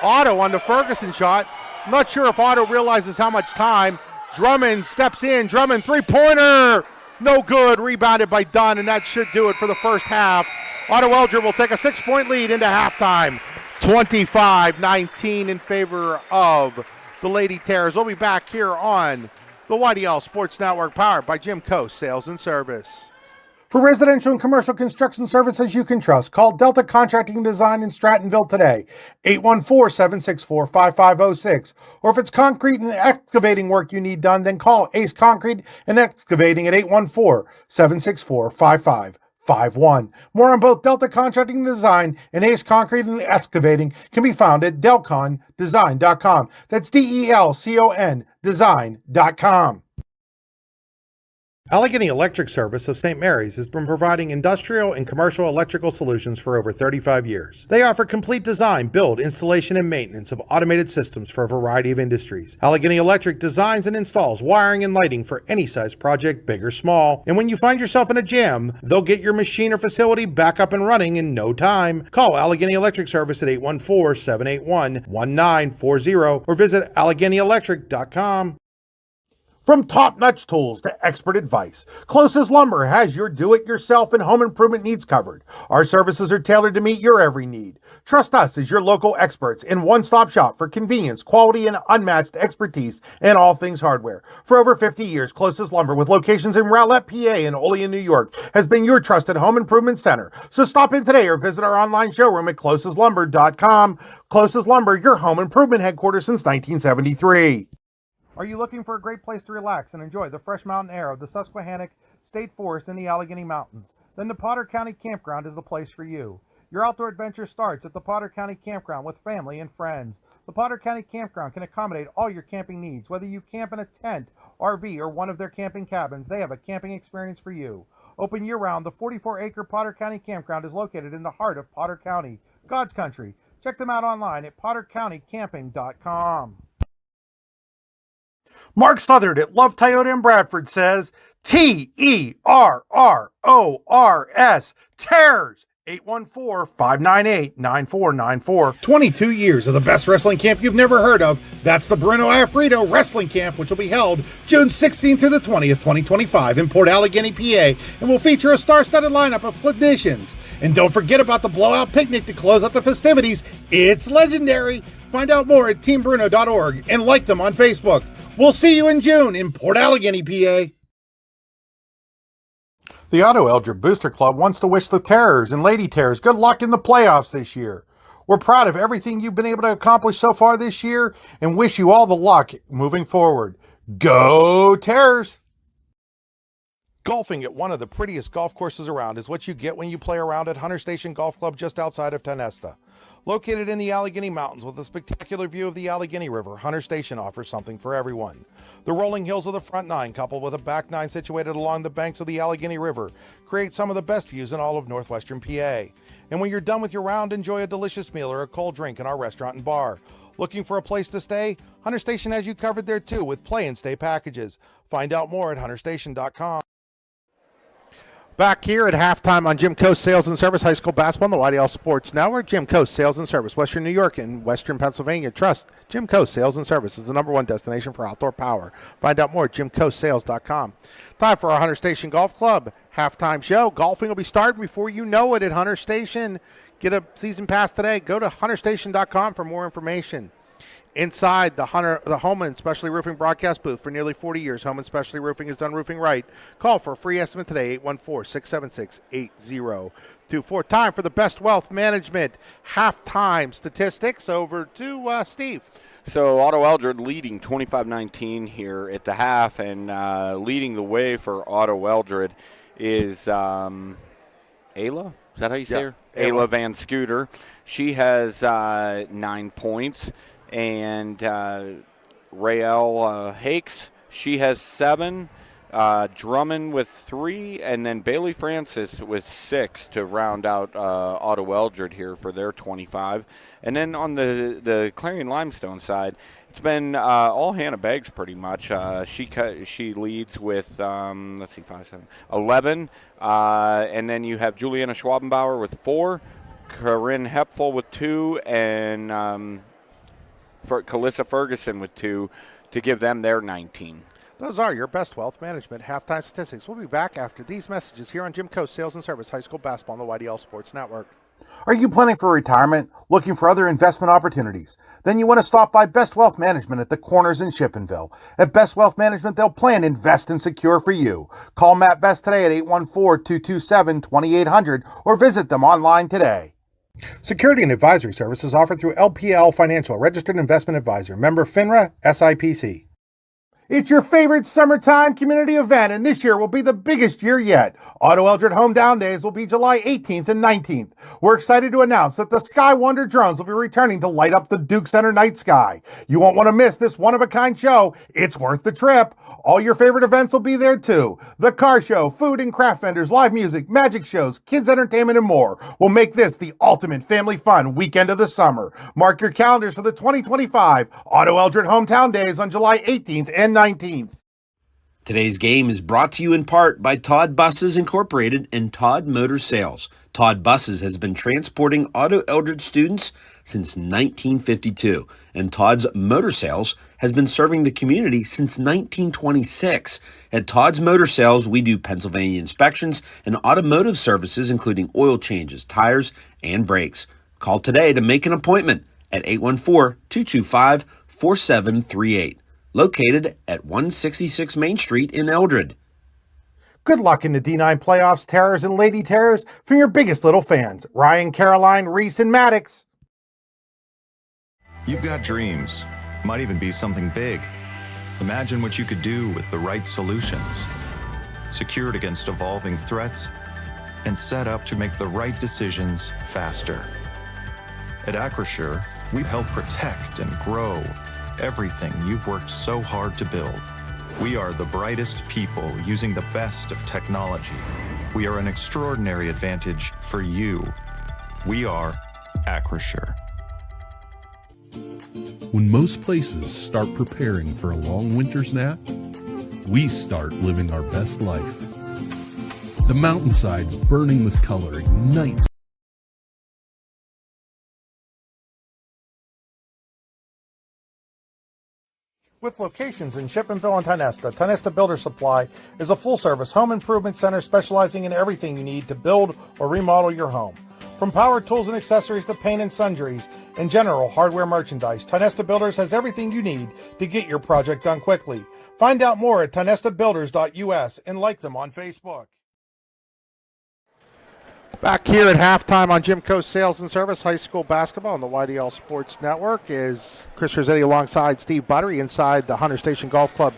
Otto on the Ferguson shot. I'm not sure if Otto realizes how much time. Drummond steps in. Drummond, 3-pointer. No good. Rebounded by Dunn, and that should do it for the first half. Otto-Eldred will take a 6-point lead into halftime. 25-19 in favor of the Lady Terrors. We'll be back here on the YDL Sports Network, powered by Jimco Sales and Service. For residential and commercial construction services you can trust, call Delta Contracting and Design in Strattonville today, 814-764-5506. Or if it's concrete and excavating work you need done, then call Ace Concrete and Excavating at 814-764-5551. More on both Delta Contracting and Design and Ace Concrete and Excavating can be found at delcondesign.com. That's DELCON design.com. Allegheny Electric Service of St. Mary's has been providing industrial and commercial electrical solutions for over 35 years. They offer complete design, build, installation, and maintenance of automated systems for a variety of industries. Allegheny Electric designs and installs wiring and lighting for any size project, big or small. And when you find yourself in a jam, they'll get your machine or facility back up and running in no time. Call Allegheny Electric Service at 814-781-1940 or visit AlleghenyElectric.com. From top-notch tools to expert advice, Closest Lumber has your do-it-yourself and home improvement needs covered. Our services are tailored to meet your every need. Trust us as your local experts in one-stop shop for convenience, quality, and unmatched expertise in all things hardware. For over 50 years, Closest Lumber, with locations in Rowlett, PA, and Olean, New York, has been your trusted home improvement center. So stop in today or visit our online showroom at closestlumber.com. Closest Lumber, your home improvement headquarters since 1973. Are you looking for a great place to relax and enjoy the fresh mountain air of the Susquehannock State Forest in the Allegheny Mountains? Then the Potter County Campground is the place for you. Your outdoor adventure starts at the Potter County Campground with family and friends. The Potter County Campground can accommodate all your camping needs. Whether you camp in a tent, RV, or one of their camping cabins, they have a camping experience for you. Open year-round, the 44-acre Potter County Campground is located in the heart of Potter County, God's country. Check them out online at pottercountycamping.com. Mark Southard at Love Toyota in Bradford says, Terrors, Terrors, 814-598-9494. 22 years of the best wrestling camp you've never heard of. That's the Bruno Afrido Wrestling Camp, which will be held June 16th through the 20th, 2025 in Port Allegheny, PA, and will feature a star-studded lineup of clinicians. And don't forget about the blowout picnic to close out the festivities. It's legendary. Find out more at teambruno.org and like them on Facebook. We'll see you in June in Port Allegheny, PA. The Otto-Eldred Booster Club wants to wish the Terrors and Lady Terrors good luck in the playoffs this year. We're proud of everything you've been able to accomplish so far this year and wish you all the luck moving forward. Go Terrors! Golfing at one of the prettiest golf courses around is what you get when you play around at Hunter Station Golf Club just outside of Tonesta. Located in the Allegheny Mountains with a spectacular view of the Allegheny River, Hunter Station offers something for everyone. The rolling hills of the front nine, coupled with a back nine situated along the banks of the Allegheny River, create some of the best views in all of northwestern PA. And when you're done with your round, enjoy a delicious meal or a cold drink in our restaurant and bar. Looking for a place to stay? Hunter Station has you covered there too with play and stay packages. Find out more at hunterstation.com. Back here at halftime on Jim Coast Sales and Service High School Basketball on the YDL Sports Network. Jim Coast Sales and Service, Western New York and Western Pennsylvania. Trust Jim Coast Sales and Service is the #1 destination for outdoor power. Find out more at jimcoastsales.com. Time for our Hunter Station Golf Club halftime show. Golfing will be starting before you know it at Hunter Station. Get a season pass today. Go to hunterstation.com for more information. Inside the Holman Specialty Roofing broadcast booth for nearly 40 years, Holman Specialty Roofing has done roofing right. Call for a free estimate today, 814-676-8024. Time for the Best Wealth Management halftime statistics. Over to Steve. So Otto-Eldred leading 25-19 here at the half, and leading the way for Otto-Eldred is Ayla. Is that how you say her? Ayla Van Scooter. She has 9 points. And Rael Hakes, she has 7. Drummond with 3, and then Bailey Francis with 6 to round out Otto-Eldred here for their 25. And then on the Clarion Limestone side, it's been all Hannah Beggs pretty much. She leads with 11, and then you have Juliana Schwabenbauer with 4, Corinne Hepfel with 2, and for Calissa Ferguson with 2 to give them their 19. Those are your best wealth management halftime statistics. We'll be back after these messages here on Jim Coast Sales and Service High School Basketball on the YDL Sports Network. Are you planning for retirement, looking for other investment opportunities? Then you want to stop by Best Wealth Management at the Corners in Shippenville. At Best Wealth Management, they'll plan, invest, and secure for you. Call Matt Best today at 814-227-2800 or visit them online today. Security and advisory services offered through LPL Financial, registered investment advisor, member FINRA, SIPC. It's your favorite summertime community event, and this year will be the biggest year yet. Otto-Eldred Hometown Days will be July 18th and 19th. We're excited to announce that the Sky Wonder drones will be returning to light up the Duke Center night sky. You won't want to miss this one-of-a-kind show. It's worth the trip. All your favorite events will be there too. The car show, food and craft vendors, live music, magic shows, kids entertainment, and more will make this the ultimate family fun weekend of the summer. Mark your calendars for the 2025 Otto-Eldred Hometown Days on July 18th and 19th. Today's game is brought to you in part by Todd Buses Incorporated and Todd Motor Sales. Todd Buses has been transporting Otto-Eldred students since 1952, and Todd's Motor Sales has been serving the community since 1926. At Todd's Motor Sales, we do Pennsylvania inspections and automotive services, including oil changes, tires, and brakes. Call today to make an appointment at 814-225-4738. Located at 166 Main Street in Eldred. Good luck in the D9 playoffs, Terrors and Lady Terrors, from your biggest little fans, Ryan, Caroline, Reese, and Maddox. You've got dreams, might even be something big. Imagine what you could do with the right solutions. Secured against evolving threats and set up to make the right decisions faster. At Acrisure, we help protect and grow everything you've worked so hard to build. We are the brightest people using the best of technology. We are an extraordinary advantage for you. We are Acrisure. When most places start preparing for a long winter's nap, we start living our best life. The mountainsides burning with color ignites. With locations in Shippenville and Tionesta, Tionesta Builder Supply is a full-service home improvement center specializing in everything you need to build or remodel your home. From power tools and accessories to paint and sundries and general hardware merchandise, Tionesta Builders has everything you need to get your project done quickly. Find out more at tionestabuilders.us and like them on Facebook. Back here at halftime on Jim Coast Sales and Service High School Basketball on the YDL Sports Network is Chris Rossetti alongside Steve Buttery inside the Hunter Station Golf Club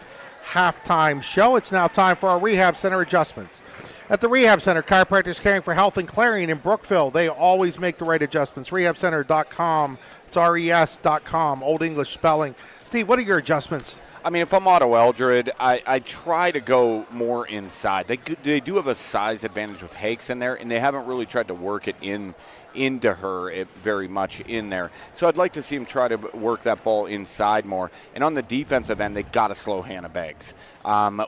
halftime show. It's now time for our Rehab Center adjustments. At the Rehab Center, chiropractors caring for health in Clarion and Brookville, they always make the right adjustments. RehabCenter.com. It's RES.com, Old English spelling. Steve, what are your adjustments? I mean, if I'm Otto-Eldred, I try to go more inside. They do have a size advantage with Hakes in there, and they haven't really tried to work it into her very much in there. So I'd like to see them try to work that ball inside more. And on the defensive end, they got to slow Hannah Beggs.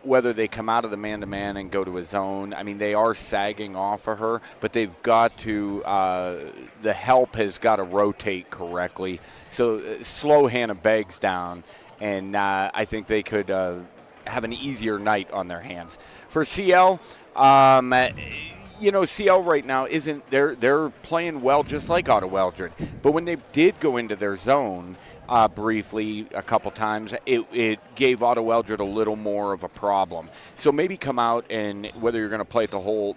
Whether they come out of the man-to-man and go to a zone, I mean, they are sagging off of her, but they've got to the help has got to rotate correctly. So slow Hannah Beggs down. And I think they could have an easier night on their hands. For CL, CL right now isn't they're playing well just like Otto-Eldred. But when they did go into their zone briefly a couple times, it gave Otto-Eldred a little more of a problem. So maybe come out and whether you're going to play it the whole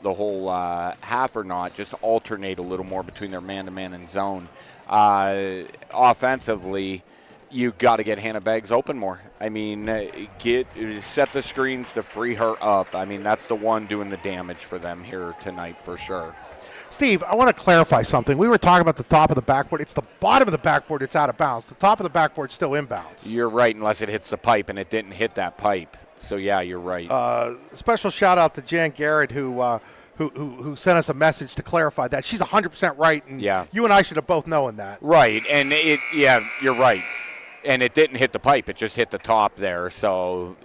half or not, just alternate a little more between their man-to-man and zone. Offensively, you got to get Hannah Beggs open more. I mean, set the screens to free her up. I mean, that's the one doing the damage for them here tonight for sure. Steve, I want to clarify something. We were talking about the top of the backboard. It's the bottom of the backboard that's out of bounds. The top of the backboard's still inbounds. You're right, unless it hits the pipe, and it didn't hit that pipe. So, yeah, you're right. Special shout-out to Jan Garrett, who sent us a message to clarify that. She's 100% right, and you and I should have both known that. Right, and you're right. And it didn't hit the pipe. It just hit the top there. So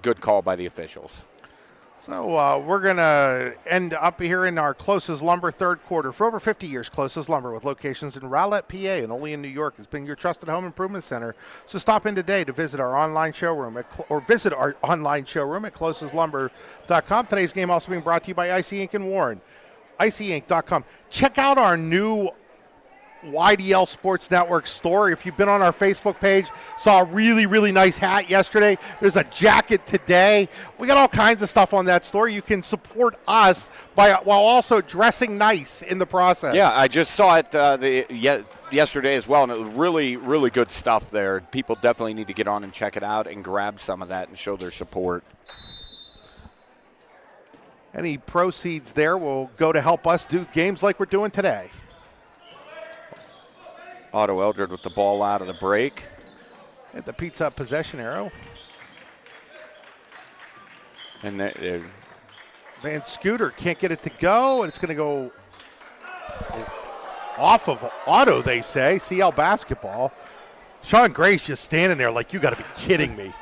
good call by the officials. So we're going to end up here in our Closest Lumber third quarter. For over 50 years, Closest Lumber, with locations in Rowlett, PA, and only in New York, has been your trusted home improvement center. So stop in today to visit our online showroom at closestlumber.com. Today's game also being brought to you by Icy Inc. and Warren. IcyInc.com. Check out our new YDL Sports Network store. If you've been on our Facebook page, saw a really, really nice hat yesterday. There's a jacket today. We got all kinds of stuff on that store. You can support us while also dressing nice in the process. Yeah, I just saw it yesterday as well, and it was really, really good stuff there. People definitely need to get on and check it out and grab some of that and show their support. Any proceeds there will go to help us do games like we're doing today. Otto-Eldred with the ball out of the break. At the Pizza Hut possession arrow. And Van Scooter can't get it to go, and it's going to go off of Otto, they say. CL basketball. Sean Gray's just standing there like, you got to be kidding me.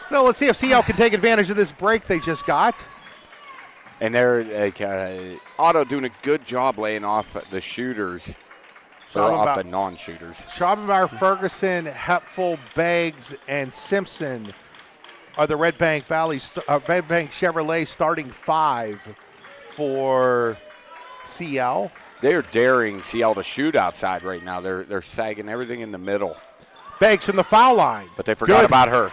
So let's see if CL can take advantage of this break they just got. And they're Otto doing a good job laying off the shooters, or off the non-shooters. Schrabenbauer, Ferguson, Hepful, Beggs, and Simpson are the Red Bank Chevrolet starting five for CL. They are daring CL to shoot outside right now. They're sagging everything in the middle. Beggs from the foul line. But they forgot about her.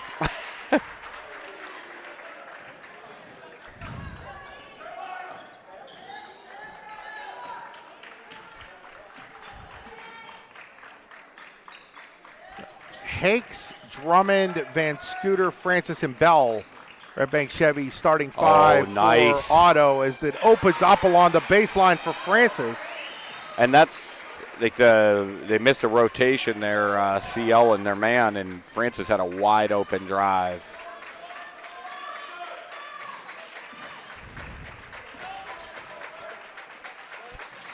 Hakes, Drummond, Van Scooter, Francis, and Bell. Red Bank Chevy starting five nice. for Otto as it opens up along the baseline for Francis. And that's like they missed a rotation there, CL and their man, and Francis had a wide open drive.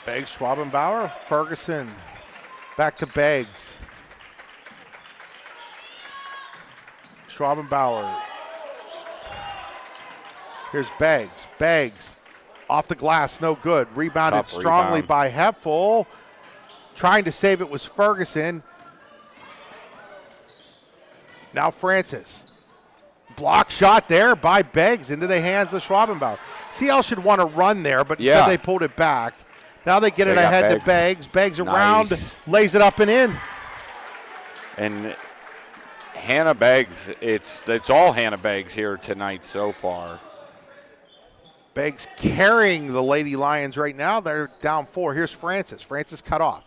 Beggs, Schwabenbauer, Ferguson, back to Beggs. Schwabenbauer. Here's Beggs. Beggs off the glass, no good. Rebounded strongly by Hepful. Trying to save it was Ferguson. Now Francis. Block shot there by Beggs into the hands of Schwabenbauer. CL should want to run there, but instead they pulled it back. Now they get it ahead to Beggs. Beggs around, lays it up and in. And Hannah Beggs, it's all Hannah Beggs here tonight so far. Beggs carrying the Lady Lions right now. They're down 4. Here's Francis. Francis cut off.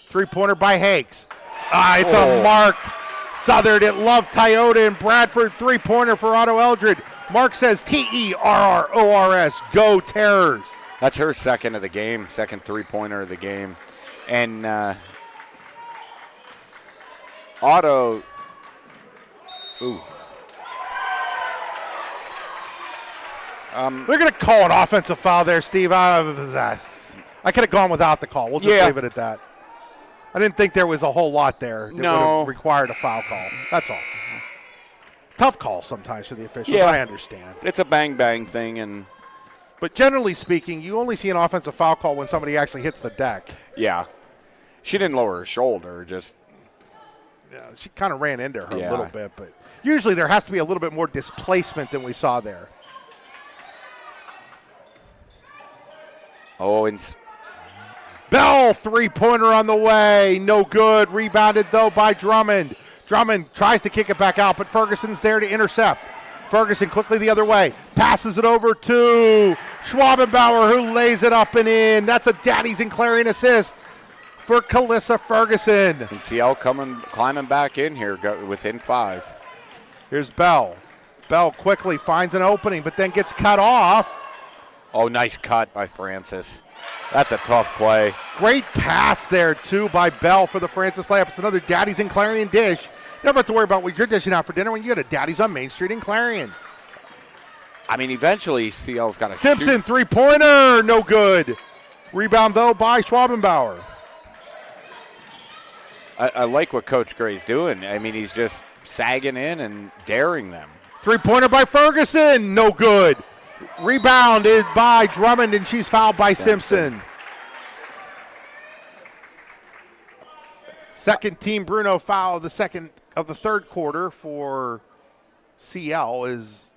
Three-pointer by Hakes. It's a mark. Southern at Love, Toyota, and Bradford. Three-pointer for Otto-Eldred. Mark says Terrors. Go Terrors. That's her second of the game, second three-pointer of the game. And Otto, they're going to call an offensive foul there, Steve. I could have gone without the call. We'll just leave it at that. I didn't think there was a whole lot there that would have required a foul call. That's all. Tough call sometimes for the officials. I understand. It's a bang-bang thing. But generally speaking, you only see an offensive foul call when somebody actually hits the deck. Yeah. She didn't lower her shoulder, just. Yeah, she kind of ran into her a little bit. But usually there has to be a little bit more displacement than we saw there. And Bell, three-pointer on the way. No good. Rebounded, though, by Drummond. Drummond tries to kick it back out, but Ferguson's there to intercept. Ferguson quickly the other way. Passes it over to Schwabenbauer, who lays it up and in. That's a Daddies and Clarion assist for Calissa Ferguson. And CL climbing back in here within 5. Here's Bell. Bell quickly finds an opening, but then gets cut off. Oh, nice cut by Francis. That's a tough play. Great pass there, too, by Bell for the Francis layup. It's another Daddies and Clarion dish. Never have to worry about what you're dishing out for dinner when you get a Daddies on Main Street in Clarion. I mean, eventually CL's got to Simpson, three-pointer, no good. Rebound, though, by Schwabenbauer. I like what Coach Gray's doing. I mean, he's just sagging in and daring them. Three-pointer by Ferguson, no good. Rebounded by Drummond, and she's fouled by Simpson. Second team Bruno foul of the third quarter for CL is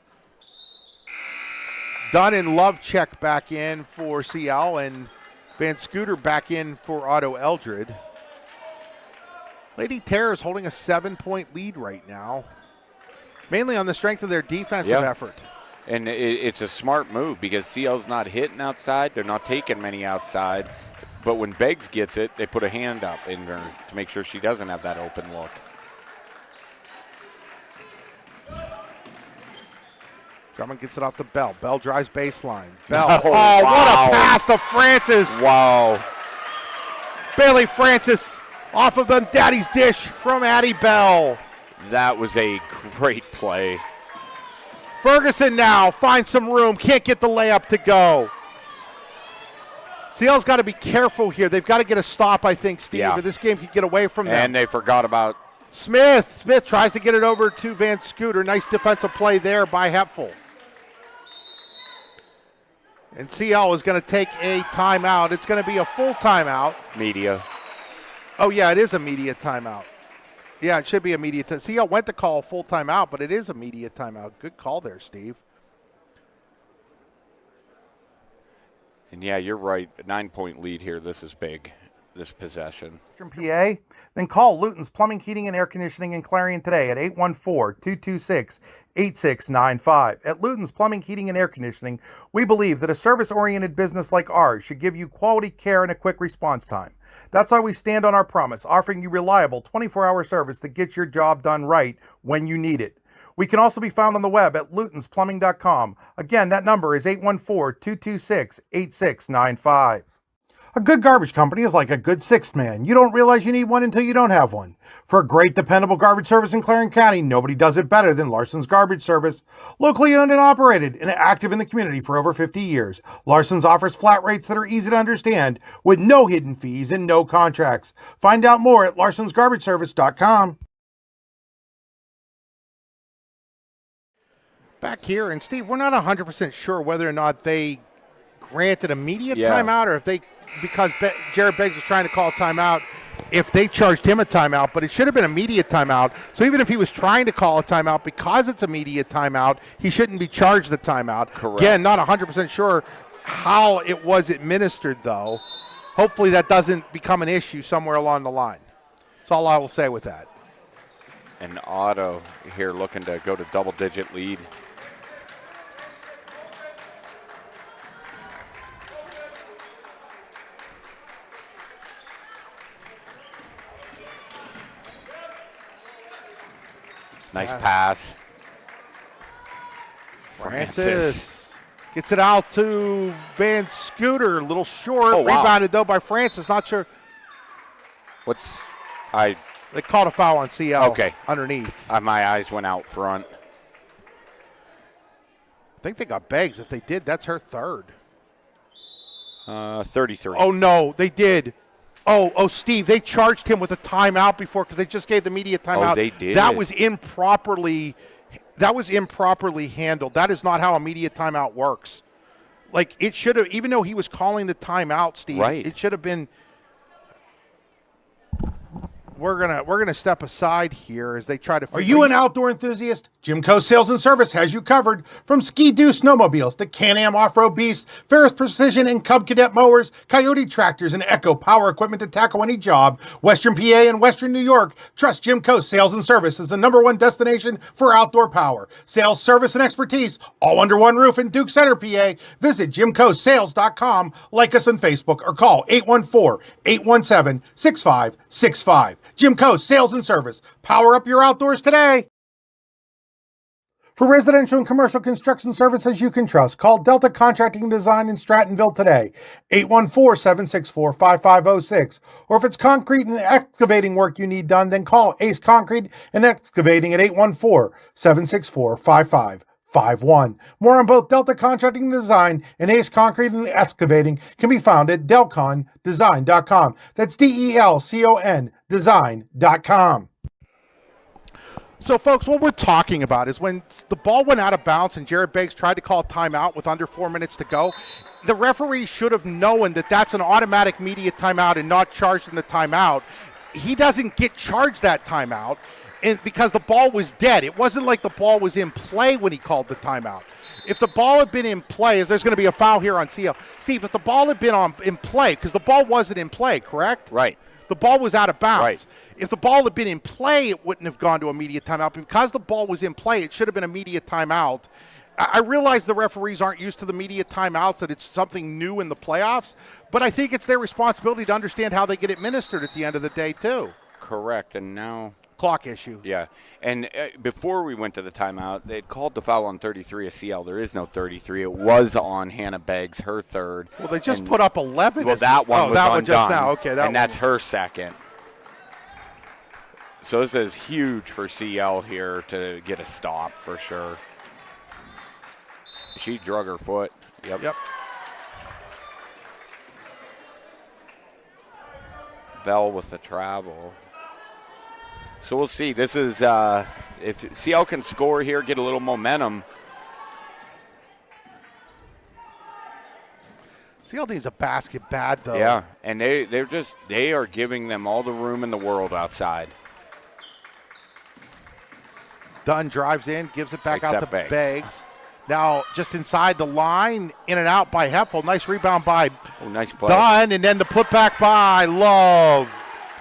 done, and Love check back in for CL, and Van Scooter back in for Otto-Eldred. Lady Terror is holding a 7-point lead right now, mainly on the strength of their defensive effort. And it's a smart move because CL's not hitting outside. They're not taking many outside. But when Beggs gets it, they put a hand up in her to make sure she doesn't have that open look. Drummond gets it off to Bell. Bell drives baseline. Bell. Oh, wow. What a pass to Francis. Wow. Bailey Francis off of the daddy's dish from Addie Bell. That was a great play. Ferguson now finds some room. Can't get the layup to go. CL's got to be careful here. They've got to get a stop, I think, Steve, or this game could get away from them. And they forgot about Smith. Smith tries to get it over to Van Scooter. Nice defensive play there by Hepfel. And CL is going to take a timeout. It's going to be a full timeout. Media. Oh, yeah, it is a media timeout. Yeah, it should be a media timeout. CL went to call a full timeout, but it is a media timeout. Good call there, Steve. And, yeah, you're right. A 9-point lead here. This is big, this possession. PA, then call Luton's Plumbing, Heating, and Air Conditioning in Clarion today at 814-226-8695. At Luton's Plumbing, Heating, and Air Conditioning, we believe that a service-oriented business like ours should give you quality care and a quick response time. That's why we stand on our promise, offering you reliable 24-hour service that gets your job done right when you need it. We can also be found on the web at lutonsplumbing.com. Again, that number is 814-226-8695. A good garbage company is like a good sixth man. You don't realize you need one until you don't have one. For a great, dependable garbage service in Clarion County, nobody does it better than Larson's Garbage Service. Locally owned and operated and active in the community for over 50 years, Larson's offers flat rates that are easy to understand with no hidden fees and no contracts. Find out more at larsonsgarbageservice.com. Back here, and Steve, we're not 100% sure whether or not they granted immediate timeout or if they, because Jared Beggs was trying to call a timeout, if they charged him a timeout, but it should have been immediate timeout. So even if he was trying to call a timeout, because it's immediate timeout, he shouldn't be charged the timeout. Correct. Again, not 100% sure how it was administered, though. Hopefully that doesn't become an issue somewhere along the line. That's all I will say with that. And Otto here looking to go to double-digit lead. Nice pass. Francis gets it out to Van Scooter. A little short. Rebounded, though, by Francis. Not sure. They called a foul on CL underneath. My eyes went out front. I think they got Beggs. If they did, that's her third. 33. Oh, no, they did. Oh, Steve, they charged him with a timeout before because they just gave the media timeout. Oh, they did. That was improperly handled. That is not how a media timeout works. Like, it should have, even though he was calling the timeout, Steve, it should have been. We're gonna step aside here as they try to. Are you an outdoor enthusiast? Jimco Sales and Service has you covered. From Ski-Doo snowmobiles to Can-Am off-road beasts, Ferris Precision and Cub Cadet mowers, Coyote tractors, and Echo power equipment to tackle any job, Western PA and Western New York, trust Jimco Sales and Service as the #1 destination for outdoor power. Sales, service, and expertise, all under one roof in Duke Center, PA. Visit JimcoSales.com, like us on Facebook, or call 814-817-6565. Jimco Sales and Service. Power up your outdoors today. For residential and commercial construction services you can trust, call Delta Contracting and Design in Strattonville today, 814-764-5506. Or if it's concrete and excavating work you need done, then call Ace Concrete and Excavating at 814-764-5551. More on both Delta Contracting and Design and Ace Concrete and Excavating can be found at delcondesign.com. That's DELCON design.com. So, folks, what we're talking about is when the ball went out of bounds and Jared Beggs tried to call a timeout with under 4 minutes to go, the referee should have known that that's an automatic immediate timeout and not charged in the timeout. He doesn't get charged that timeout because the ball was dead. It wasn't like the ball was in play when he called the timeout. If the ball had been in play, there's going to be a foul here on CL. Steve, if the ball had been in play, because the ball wasn't in play, correct? Right. The ball was out of bounds. Right. If the ball had been in play, it wouldn't have gone to immediate timeout. But because the ball was in play, it should have been immediate timeout. I realize the referees aren't used to the immediate timeouts, that it's something new in the playoffs, but I think it's their responsibility to understand how they get administered at the end of the day, too. Correct, and now... Clock issue. Yeah, and before we went to the timeout, they'd called the foul on 33 of CL. There is no 33. It was on Hannah Beggs, her third. Well, they just put up 11. Well, that one was that undone, one just now. Okay, and that's her second. So this is huge for CL here to get a stop for sure. She drug her foot. Yep. Bell with the travel. So we'll see. This is if CL can score here, get a little momentum. CL needs a basket bad though. Yeah, and they are giving them all the room in the world outside. Dunn drives in, gives it back out to Beggs. Now, just inside the line, in and out by Heffel. Nice rebound by nice play. Dunn, and then the putback by Love.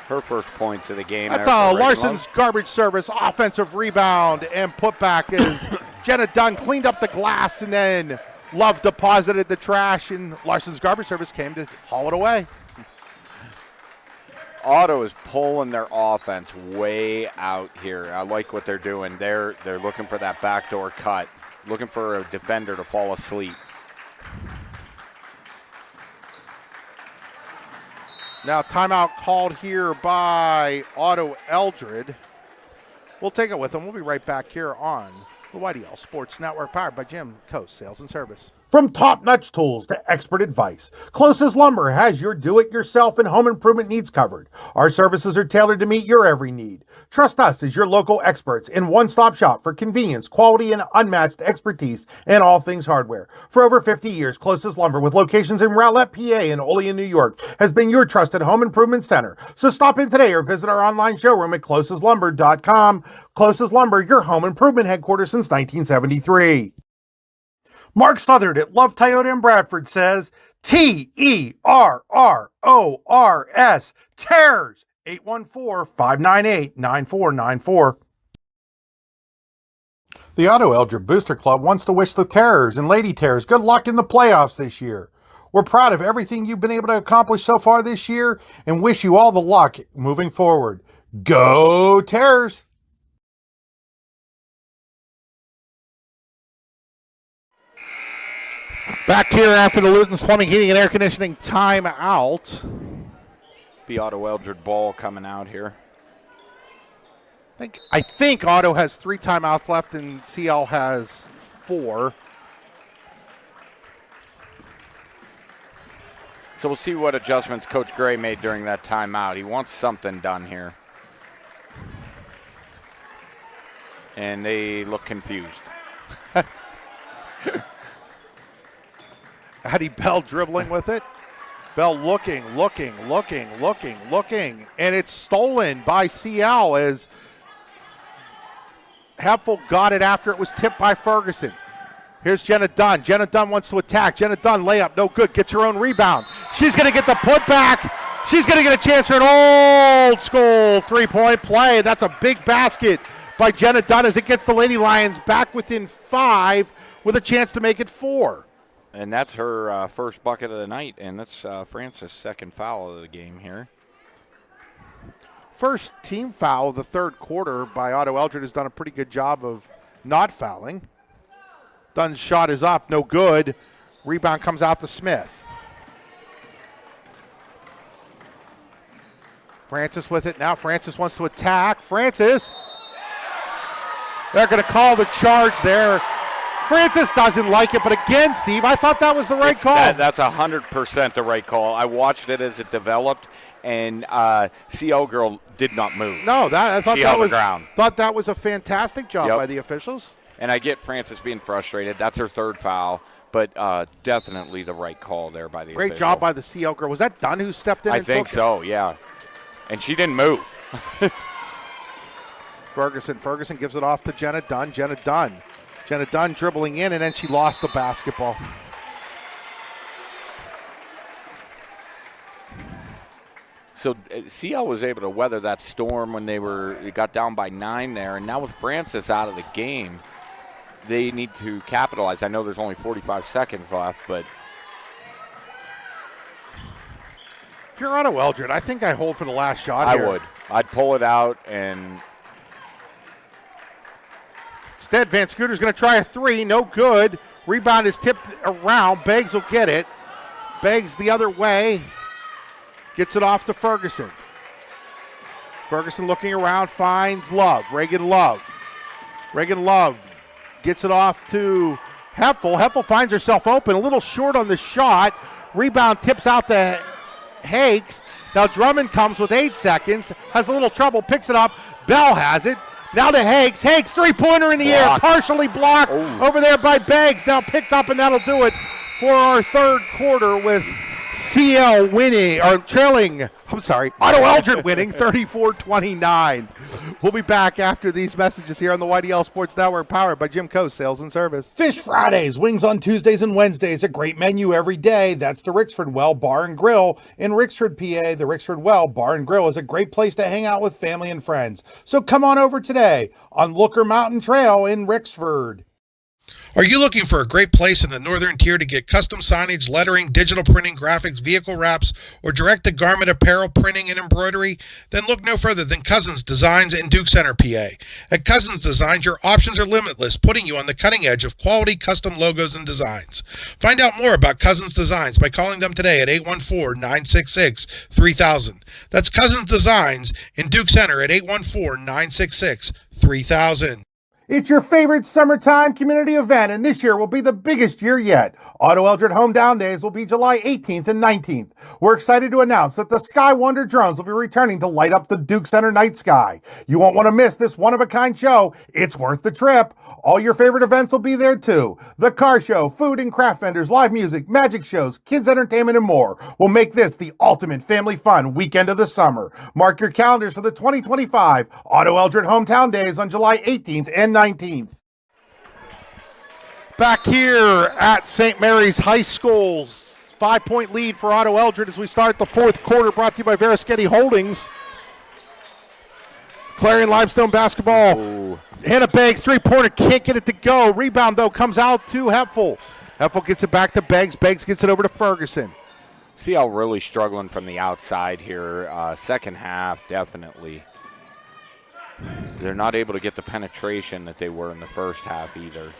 Her first points of the game. That's Larson's garbage service, offensive rebound, and putback as Jenna Dunn cleaned up the glass, and then Love deposited the trash, and Larson's garbage service came to haul it away. Otto is pulling their offense way out here. I like what they're doing. They're looking for that backdoor cut. Looking for a defender to fall asleep. Now timeout called here by Otto-Eldred. We'll take it with them. We'll be right back here on the YDL Sports Network, powered by Jim Coast Sales and Service. From top-notch tools to expert advice, Closest Lumber has your do-it-yourself and home improvement needs covered. Our services are tailored to meet your every need. Trust us as your local experts in one-stop shop for convenience, quality, and unmatched expertise in all things hardware. For over 50 years, Closest Lumber, with locations in Rowlett, PA, and Olean, New York, has been your trusted home improvement center. So stop in today or visit our online showroom at closestlumber.com. Closest Lumber, your home improvement headquarters since 1973. Mark Southard at Love Toyota in Bradford says, TERRORS, TERRS, 814-598-9494. The Otto-Eldred Booster Club wants to wish the Terrors and Lady Terrors good luck in the playoffs this year. We're proud of everything you've been able to accomplish so far this year and wish you all the luck moving forward. Go Terrors! Back here after the Luton's Plumbing, Heating, and Air Conditioning timeout. The Otto-Eldred ball coming out here. I think Otto has 3 timeouts left and CL has 4. So we'll see what adjustments Coach Gray made during that timeout. He wants something done here. And they look confused. Hattie Bell dribbling with it. Bell looking. And it's stolen by CL as Heffel got it after it was tipped by Ferguson. Here's Jenna Dunn. Jenna Dunn wants to attack. Jenna Dunn, layup, no good. Gets her own rebound. She's going to get the putback. She's going to get a chance for an old school three-point play. That's a big basket by Jenna Dunn as it gets the Lady Lions back within 5 with a chance to make it 4. And that's her first bucket of the night, and that's Francis' second foul of the game here. First team foul of the third quarter by Otto-Eldred has done a pretty good job of not fouling. Dunn's shot is up, no good. Rebound comes out to Smith. Francis with it now. Francis wants to attack. Francis. They're going to call the charge there. Francis doesn't like it, but again, Steve, I thought that was the right call. That's 100% the right call. I watched it as it developed, and CL girl did not move. No, I thought she that held was the ground. Thought that was a fantastic job by the officials. And I get Francis being frustrated. That's her third foul, but definitely the right call there by the Great official. job by the CL girl. Was that Dunn who stepped in? I and think took it? so, yeah. And she didn't move. Ferguson gives it off to Jenna Dunn. Jenna Dunn dribbling in, and then she lost the basketball. So CL was able to weather that storm when they got down by 9 there, and now with Francis out of the game, they need to capitalize. I know there's only 45 seconds left, but If you're Otto-Eldred, I think I hold for the last shot I here. would. I'd pull it out and Instead, Van Scooter's going to try a three. No good. Rebound is tipped around. Beggs will get it. Beggs the other way. Gets it off to Ferguson. Ferguson looking around, finds Love. Reagan Love gets it off to Heffel. Heffel finds herself open, a little short on the shot. Rebound tips out to Hakes. Now Drummond comes with 8 seconds, has a little trouble, picks it up. Bell has it. Now to Hakes. Hakes, three-pointer in the air, partially blocked over there by Beggs. Now picked up, and that'll do it for our third quarter with CL winning, or trailing, Otto-Eldred winning 34-29. We'll be back after these messages here on the YDL Sports Network, powered by Jim Coe Sales and Service. Fish Fridays, wings on Tuesdays and Wednesdays, a great menu every day. That's the Rixford Well Bar and Grill in Rixford, PA. The Rixford Well Bar and Grill is a great place to hang out with family and friends. So come on over today on Looker Mountain Trail in Rixford. Are you looking for a great place in the northern tier to get custom signage, lettering, digital printing, graphics, vehicle wraps, or direct-to-garment apparel printing and embroidery? Then look no further than Cousins Designs in Duke Center, PA. At Cousins Designs, your options are limitless, putting you on the cutting edge of quality custom logos and designs. Find out more about Cousins Designs by calling them today at 814-966-3000. That's Cousins Designs in Duke Center at 814-966-3000. It's your favorite summertime community event, and this year will be the biggest year yet. Otto-Eldred Hometown Days will be July 18th and 19th. We're excited to announce that the Sky Wonder drones will be returning to light up the Duke Center night sky. You won't want to miss this one-of-a-kind show. It's worth the trip. All your favorite events will be there too. The car show, food and craft vendors, live music, magic shows, kids entertainment, and more will make this the ultimate family fun weekend of the summer. Mark your calendars for the 2025 Otto-Eldred Hometown Days on July 18th and 19th. Back here at St. Mary's High School's 5-point lead for Otto-Eldred as we start the fourth quarter, brought to you by Verischetti Holdings. Clarion Limestone basketball. Hannah Beggs, three-pointer, can't get it to go. Rebound, though, comes out to Heffel. Heffel gets it back to Beggs. Beggs gets it over to Ferguson. CL really struggling from the outside here. Second half, definitely. They're not able to get the penetration that they were in the first half either.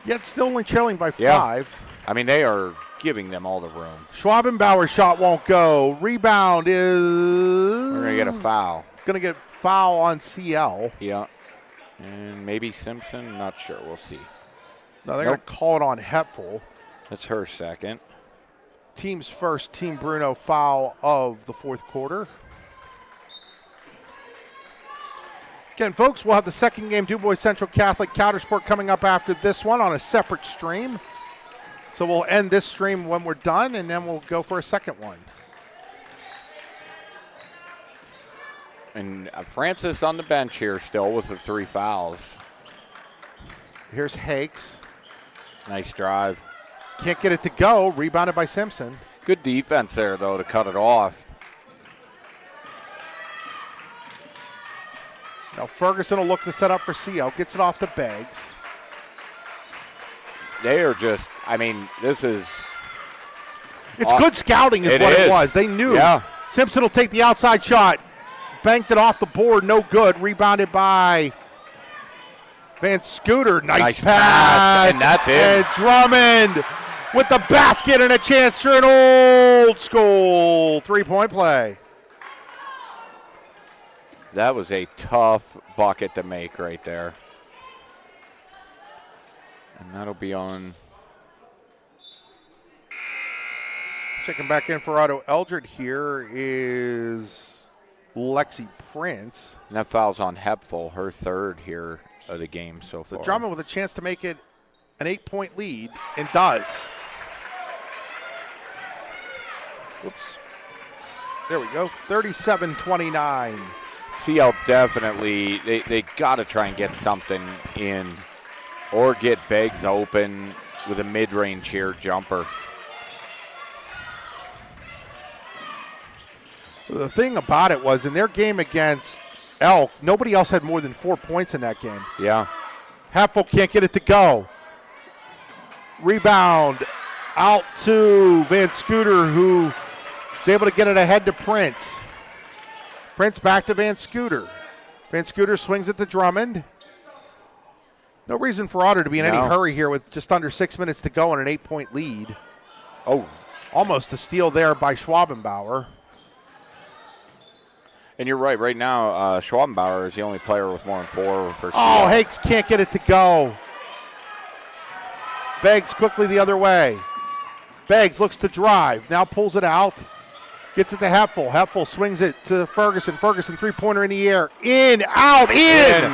Yet still only trailing by 5. I mean, they are giving them all the room. Schwabenbauer's shot won't go. Rebound is... We're going to get a foul. Going to get foul on CL. Yeah. And maybe Simpson. Not sure. We'll see. No, they're going to call it on Heffel. That's her second. Team's first Team Bruno foul of the fourth quarter. Again, folks, we'll have the second game, Du Bois Central Catholic Countersport, coming up after this one on a separate stream. So we'll end this stream when we're done, and then we'll go for a second one. And Francis on the bench here still with the 3 fouls. Here's Hakes. Nice drive. Can't get it to go. Rebounded by Simpson. Good defense there, though, to cut it off. Now Ferguson will look to set up for CL. Gets it off to Beggs. They are just, I mean, this is... It's good scouting is what it was. They knew. Yeah. Simpson will take the outside shot. Banked it off the board. No good. Rebounded by Van Scooter. Nice pass. And that's it. And Drummond with the basket and a chance for an old school three-point play. That was a tough bucket to make right there. And that'll be on. Checking back in for Otto-Eldred here is Lexi Prince. And that foul's on Hepful, her third here of the game so far. So Drummond with a chance to make it an 8-point lead, and does. Whoops. There we go, 37-29. CL definitely, they got to try and get something in or get Beggs open with a mid-range here jumper. The thing about it was in their game against Elk, nobody else had more than 4 points in that game. Yeah. Heffel can't get it to go. Rebound out to Van Scooter, who is able to get it ahead to Prince. Prince back to Van Scooter. Van Scooter swings it to Drummond. No reason for Otter to be in any hurry here with just under 6 minutes to go and an 8-point lead. Oh. Almost a steal there by Schwabenbauer. And you're right. Right now, Schwabenbauer is the only player with more than 4 for CL. Oh, Hakes can't get it to go. Beggs quickly the other way. Beggs looks to drive. Now pulls it out. Gets it to Heffel. Heffel swings it to Ferguson. Ferguson, three-pointer in the air. In, out, in.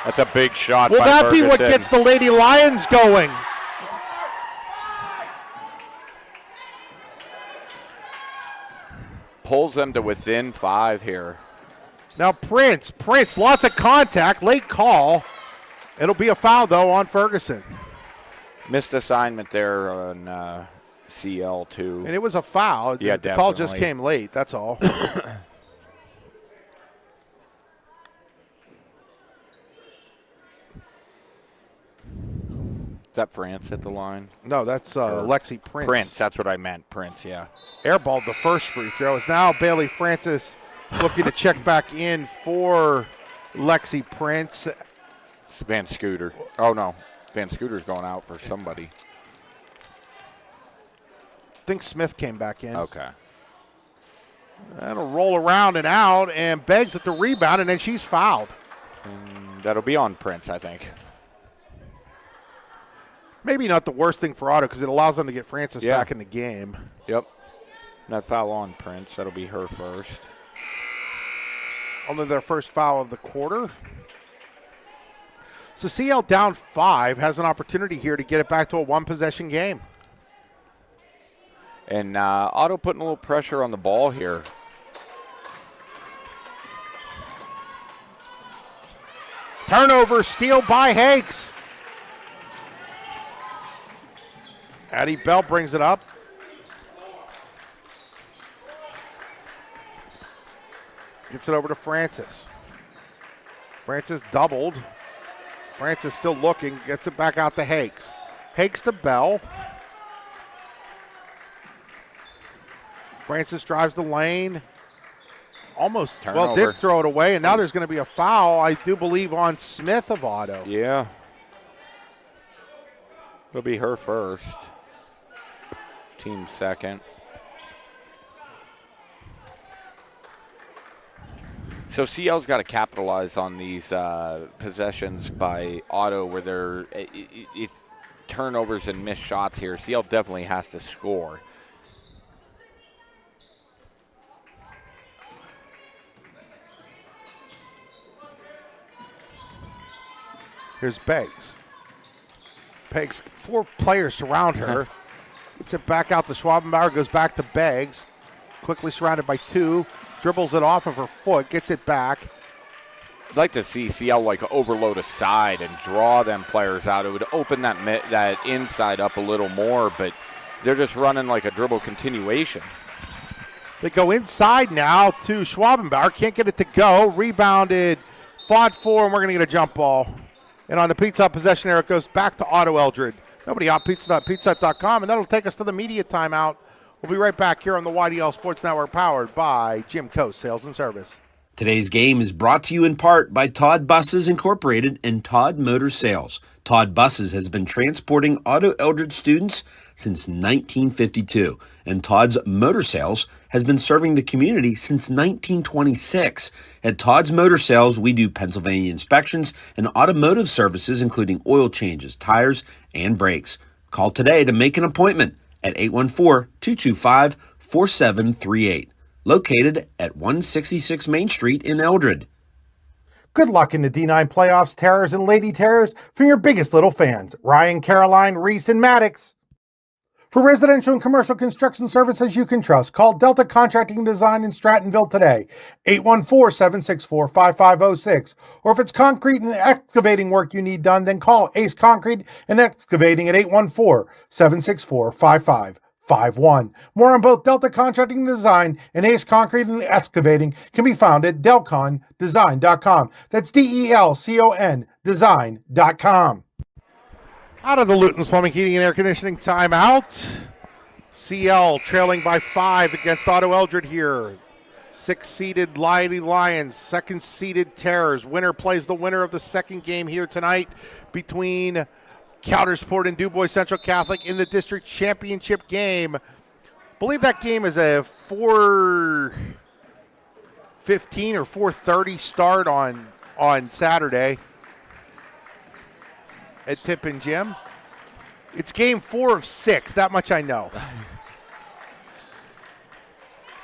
That's a big shot Will by that Ferguson. be what gets the Lady Lions going? Pulls them to within 5 here. Now Prince, lots of contact, late call. It'll be a foul, though, on Ferguson. Missed assignment there on CL, too. And it was a foul. Yeah, the call just came late, that's all. Is that France at the line? No, that's Lexi Prince. Prince, that's what I meant. Prince, yeah. Airballed the first free throw. It's now Bailey Francis looking to check back in for Lexi Prince. It's Van Scooter. Oh, no. Van Scooter's going out for somebody. I think Smith came back in. Okay. That'll roll around and out, and Beggs at the rebound, and then she's fouled. That'll be on Prince, I think. Maybe not the worst thing for Otto because it allows them to get Francis back in the game. Yep. That foul on Prince. That'll be her first. Only their first foul of the quarter. So CL down 5 has an opportunity here to get it back to a one-possession game. And Otto putting a little pressure on the ball here. Turnover, steal by Hakes. Addie Bell brings it up. Gets it over to Francis. Francis doubled. Francis still looking, gets it back out to Hakes. Hakes to Bell. Francis drives the lane. Almost, Turnover. did throw it away, and now there's going to be a foul, I do believe, on Smith of Otto. Yeah. It'll be her first. Team second. So CL's got to capitalize on these possessions by Otto where they're if turnovers and missed shots here. CL definitely has to score. Here's Beggs. Beggs, 4 players surround her. Gets it back out to Schwabenbauer, goes back to Beggs. Quickly surrounded by 2. Dribbles it off of her foot, gets it back. I'd like to see CL overload a side and draw them players out. It would open that inside up a little more, but they're just running like a dribble continuation. They go inside now to Schwabenbauer. Can't get it to go. Rebounded, fought for, and we're going to get a jump ball. And on the Pizza Hut possession error, it goes back to Otto-Eldred. Nobody out, pizza.pizzahut.com, and that'll take us to the media timeout. We'll be right back here on the YDL Sports Network, powered by Jim Coast Sales and Service. Today's game is brought to you in part by Todd Buses Incorporated and Todd Motor Sales. Todd Buses has been transporting Otto-Eldred students since 1952, and Todd's Motor Sales has been serving the community since 1926. At Todd's Motor Sales, we do Pennsylvania inspections and automotive services, including oil changes, tires, and brakes. Call today to make an appointment at 814-225-4738. Located at 166 Main Street in Eldred. Good luck in the D9 playoffs, Terrors and Lady Terrors, from your biggest little fans, Ryan, Caroline, Reese, and Maddox. For residential and commercial construction services you can trust, call Delta Contracting and Design in Strattonville today, 814-764-5506. Or if it's concrete and excavating work you need done, then call Ace Concrete and Excavating at 814-764-5551. More on both Delta Contracting and Design and Ace Concrete and Excavating can be found at delcondesign.com. That's DELCON design.com. Out of the Luton's Plumbing, Heating, and Air Conditioning timeout. CL trailing by 5 against Otto-Eldred here. 6-seeded Lady Lions, 2nd-seeded Terrors. Winner plays the winner of the second game here tonight between Coudersport and DuBois Central Catholic in the district championship game. I believe that game is a 4:15 or 4:30 start on Saturday at Tippin Gym. It's game 4 of 6, that much I know.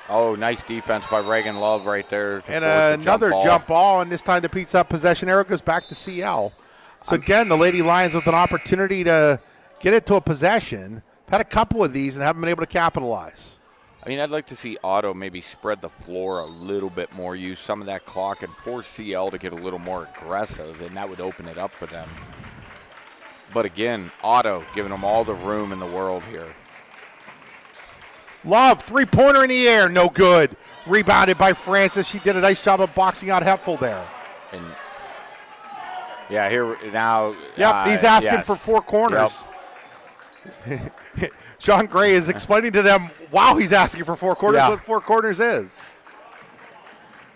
Oh, nice defense by Reagan Love right there. And another jump ball, and this time the Pizza Hut possession arrow goes back to CL. So again, the Lady Lions with an opportunity to get it to a possession. Had a couple of these and haven't been able to capitalize. I mean, I'd like to see Otto maybe spread the floor a little bit more, use some of that clock, and force CL to get a little more aggressive, and that would open it up for them. But again, Otto giving them all the room in the world here. Love, three-pointer in the air, no good. Rebounded by Francis. She did a nice job of boxing out Hepfel there. And yeah, here now. Yep, he's asking for 4 corners. Yep. Sean Gray is explaining to them, wow, he's asking for 4 corners, what 4 corners is.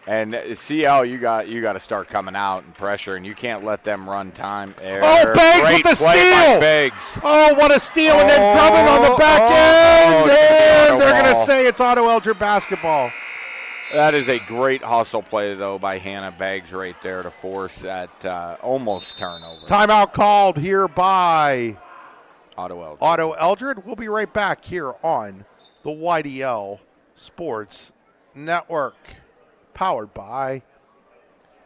And CL, you got to start coming out and pressure, and you can't let them run time. Oh, Beggs with the steal! Beggs. Oh, what a steal, and then Drummond on the back end, and they're going to say it's Otto-Eldred basketball. That is a great hustle play, though, by Hannah Beggs right there to force that almost turnover. Timeout called here by Otto-Eldred. Otto-Eldred. We'll be right back here on the YDL Sports Network, powered by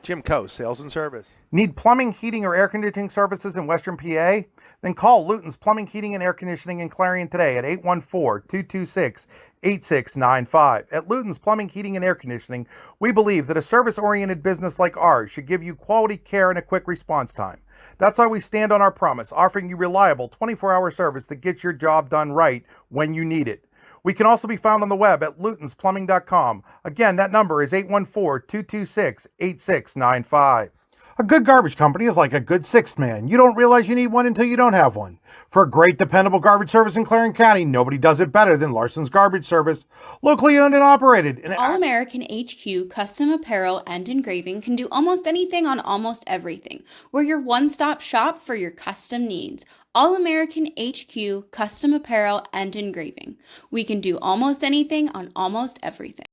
Jimco Sales and Service. Need plumbing, heating, or air conditioning services in Western PA? Then call Luton's Plumbing, Heating, and Air Conditioning in Clarion today at 814-226-8695. At Luton's Plumbing, Heating, and Air Conditioning, we believe that a service-oriented business like ours should give you quality care and a quick response time. That's why we stand on our promise, offering you reliable 24-hour service that gets your job done right when you need it. We can also be found on the web at lutonsplumbing.com. Again, that number is 814-226-8695. A good garbage company is like a good sixth man. You don't realize you need one until you don't have one. For a great, dependable garbage service in Clarion County, nobody does it better than Larson's Garbage Service. Locally owned and operated. All-American HQ Custom Apparel and Engraving can do almost anything on almost everything. We're your one-stop shop for your custom needs. All-American HQ Custom Apparel and Engraving. We can do almost anything on almost everything.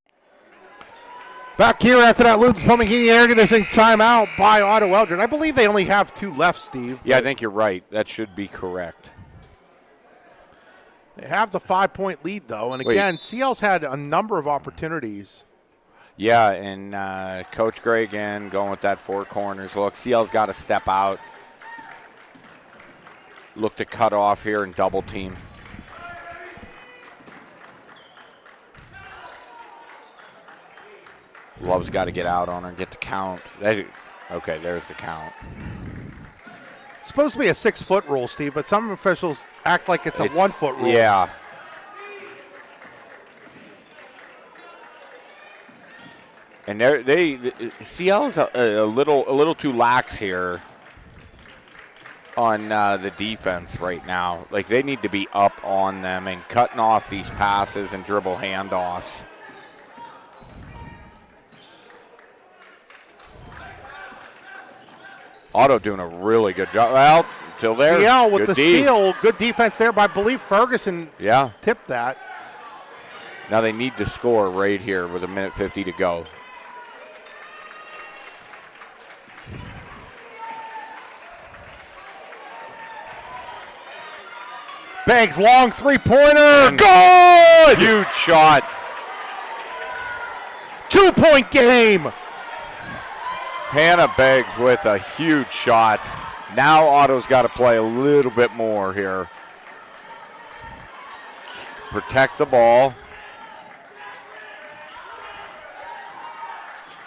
Back here after that Luton's Plumbing, Heating, and Air Conditioning timeout by Otto-Eldred. I believe they only have 2 left, Steve. Yeah, I think you're right. That should be correct. They have the 5-point lead, though. And again, CL's had a number of opportunities. Yeah, and Coach Gray again going with that 4 corners look. CL's got to step out. Look to cut off here and double team. Love's got to get out on her and get the count. Okay, there's the count. It's supposed to be a 6-foot rule, Steve, but some officials act like it's a 1-foot rule. Yeah. And CL's a little too lax here on the defense right now. Like, they need to be up on them and cutting off these passes and dribble handoffs. Otto doing a really good job. Well, till there. CL with good the D. steal. Good defense there by, I believe, Ferguson. Yeah. Tipped that. Now they need to score right here with 1:50 to go. Beggs, long three-pointer. Good! Huge shot. 2-point game. Hannah Beggs with a huge shot. Now Otto's got to play a little bit more here. Protect the ball.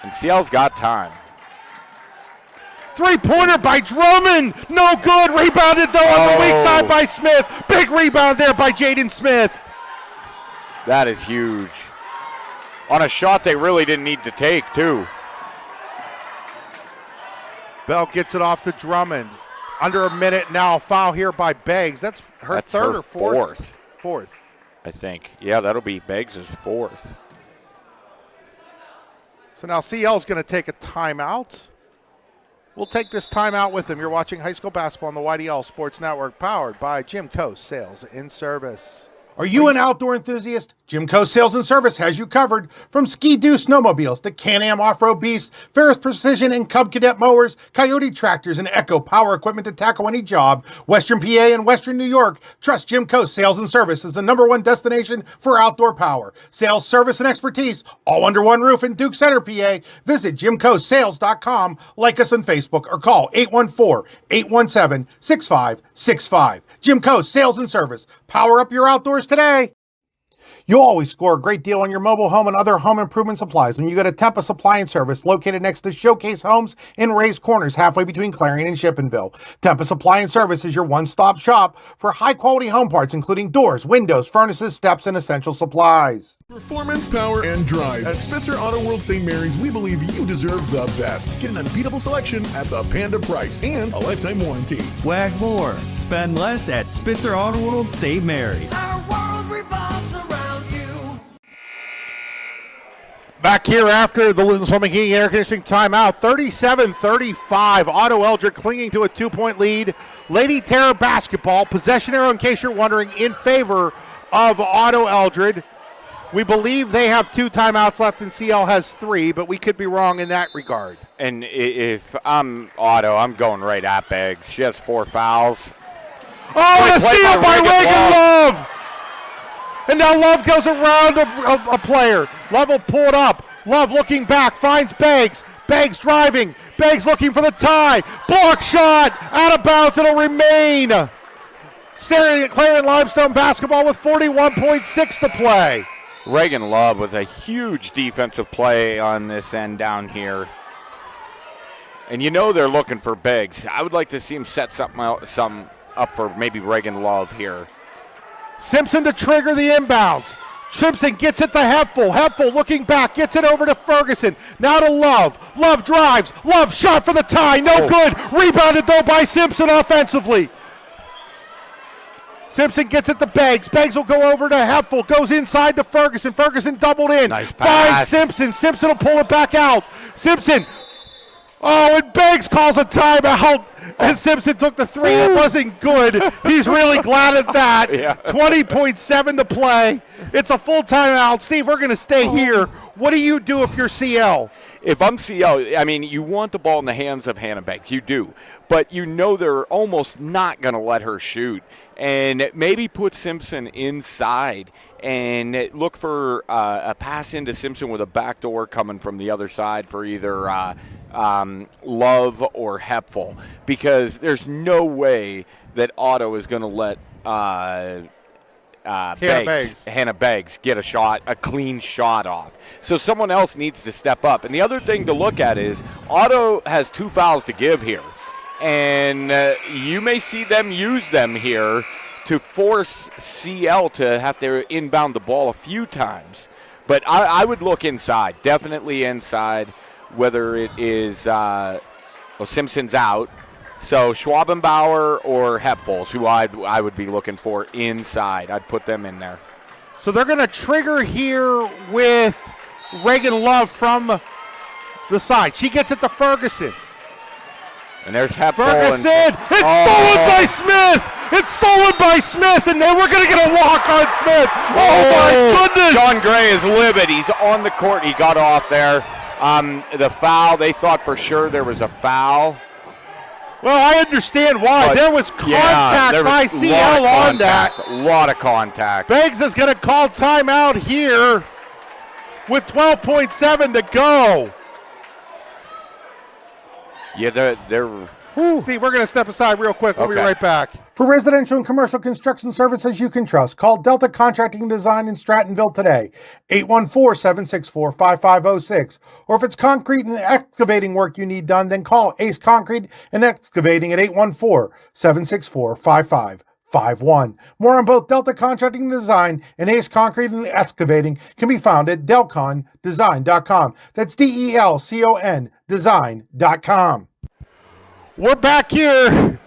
And CL's got time. Three-pointer by Drummond. No good. Rebounded, though, on the weak side by Smith. Big rebound there by Jaden Smith. That is huge. On a shot they really didn't need to take, too. Bell gets it off to Drummond. Under a minute now. Foul here by Beggs. That's her third or fourth? Fourth. I think. Yeah, that'll be Beggs' fourth. So now CL's going to take a timeout. We'll take this timeout with him. You're watching high school basketball on the YDL Sports Network, powered by Jimco Sales and Service. Are you an outdoor enthusiast? Jimco Sales and Service has you covered. From Ski-Doo snowmobiles to Can-Am off-road beasts, Ferris Precision and Cub Cadet mowers, Coyote tractors, and Echo power equipment to tackle any job, Western PA and Western New York, trust Jimco Sales and Service is the #1 destination for outdoor power. Sales, service, and expertise, all under one roof in Duke Center, PA. Visit JimcoSales.com, like us on Facebook, or call 814-817-6565. Jimco Sales and Service. Power up your outdoors today. You'll always score a great deal on your mobile home and other home improvement supplies when you go to Tempa Supply and Service, located next to Showcase Homes in Rays Corners, halfway between Clarion and Shippenville. Tempa Supply and Service is your one-stop shop for high-quality home parts, including doors, windows, furnaces, steps, and essential supplies. Performance, power, and drive. At Spitzer Auto World St. Mary's, we believe you deserve the best. Get an unbeatable selection at the Panda price and a lifetime warranty. Wag more. Spend less at Spitzer Auto World St. Mary's. Our world revolves around you. Back here after the Little's Plumbing, Heating, and Air Conditioning timeout, 37-35. Otto-Eldred clinging to a 2-point lead. Lady Terror basketball, possession arrow, in case you're wondering, in favor of Otto-Eldred. We believe they have 2 timeouts left and CL has 3, but we could be wrong in that regard. And if I'm Otto, I'm going right at Beggs. She has 4 fouls. Oh, and a steal by Reagan Love! And now Love goes around a player. Love will pull it up. Love looking back, finds Beggs. Beggs driving. Beggs looking for the tie. Block shot, out of bounds, it'll remain. Clarion Limestone basketball with 41.6 to play. Reagan Love with a huge defensive play on this end down here. And you know they're looking for Beggs. I would like to see him set something up for maybe Reagan Love here. Simpson to trigger the inbounds. Simpson gets it to Heffel. Heffel looking back, gets it over to Ferguson. Now to Love. Love drives. Love shot for the tie. No good. Rebounded though by Simpson offensively. Simpson gets it to Beggs. Beggs will go over to Heffel. Goes inside to Ferguson. Ferguson doubled in. Nice pass. Finds Simpson. Simpson will pull it back out. Simpson. Oh, and Beggs calls a timeout. And Simpson took the 3. It wasn't good. He's really glad at that. Yeah. 20.7 to play. It's a full timeout. Steve, we're going to stay here. What do you do if you're CL? If I'm CL, I mean, you want the ball in the hands of Hannah Beggs. You do. But you know they're almost not going to let her shoot. And maybe put Simpson inside and look for a pass into Simpson with a backdoor coming from the other side for either Love or Hepful, because there's no way that Otto is going to let Hannah Beggs get a clean shot off. So someone else needs to step up. And the other thing to look at is Otto has 2 fouls to give here. And you may see them use them here to force CL to have to inbound the ball a few times. But I would look inside, definitely inside, whether it is Simpson's out. So Schwabenbauer or Hepfels, who I would be looking for inside. I'd put them in there. So they're going to trigger here with Reagan Love from the side. She gets it to Ferguson. And there's Hepburn. Ferguson. It's stolen by Smith. It's stolen by Smith, and then we're going to get a walk on Smith. Oh, my goodness. Sean Gray is livid. He's on the court. He got off there. The foul, they thought for sure there was a foul. Well, I understand why. There was contact by CL on that. A lot of contact. Beggs is going to call timeout here with 12.7 to go. Yeah, they're Steve, we're going to step aside real quick. We'll be right back. For residential and commercial construction services you can trust, call Delta Contracting and Design in Strattonville today, 814-764-5506. Or if it's concrete and excavating work you need done, then call Ace Concrete and Excavating at 814-764-5551. More on both Delta Contracting and Design and Ace Concrete and Excavating can be found at delcondesign.com. That's DELCON design.com. We're back here.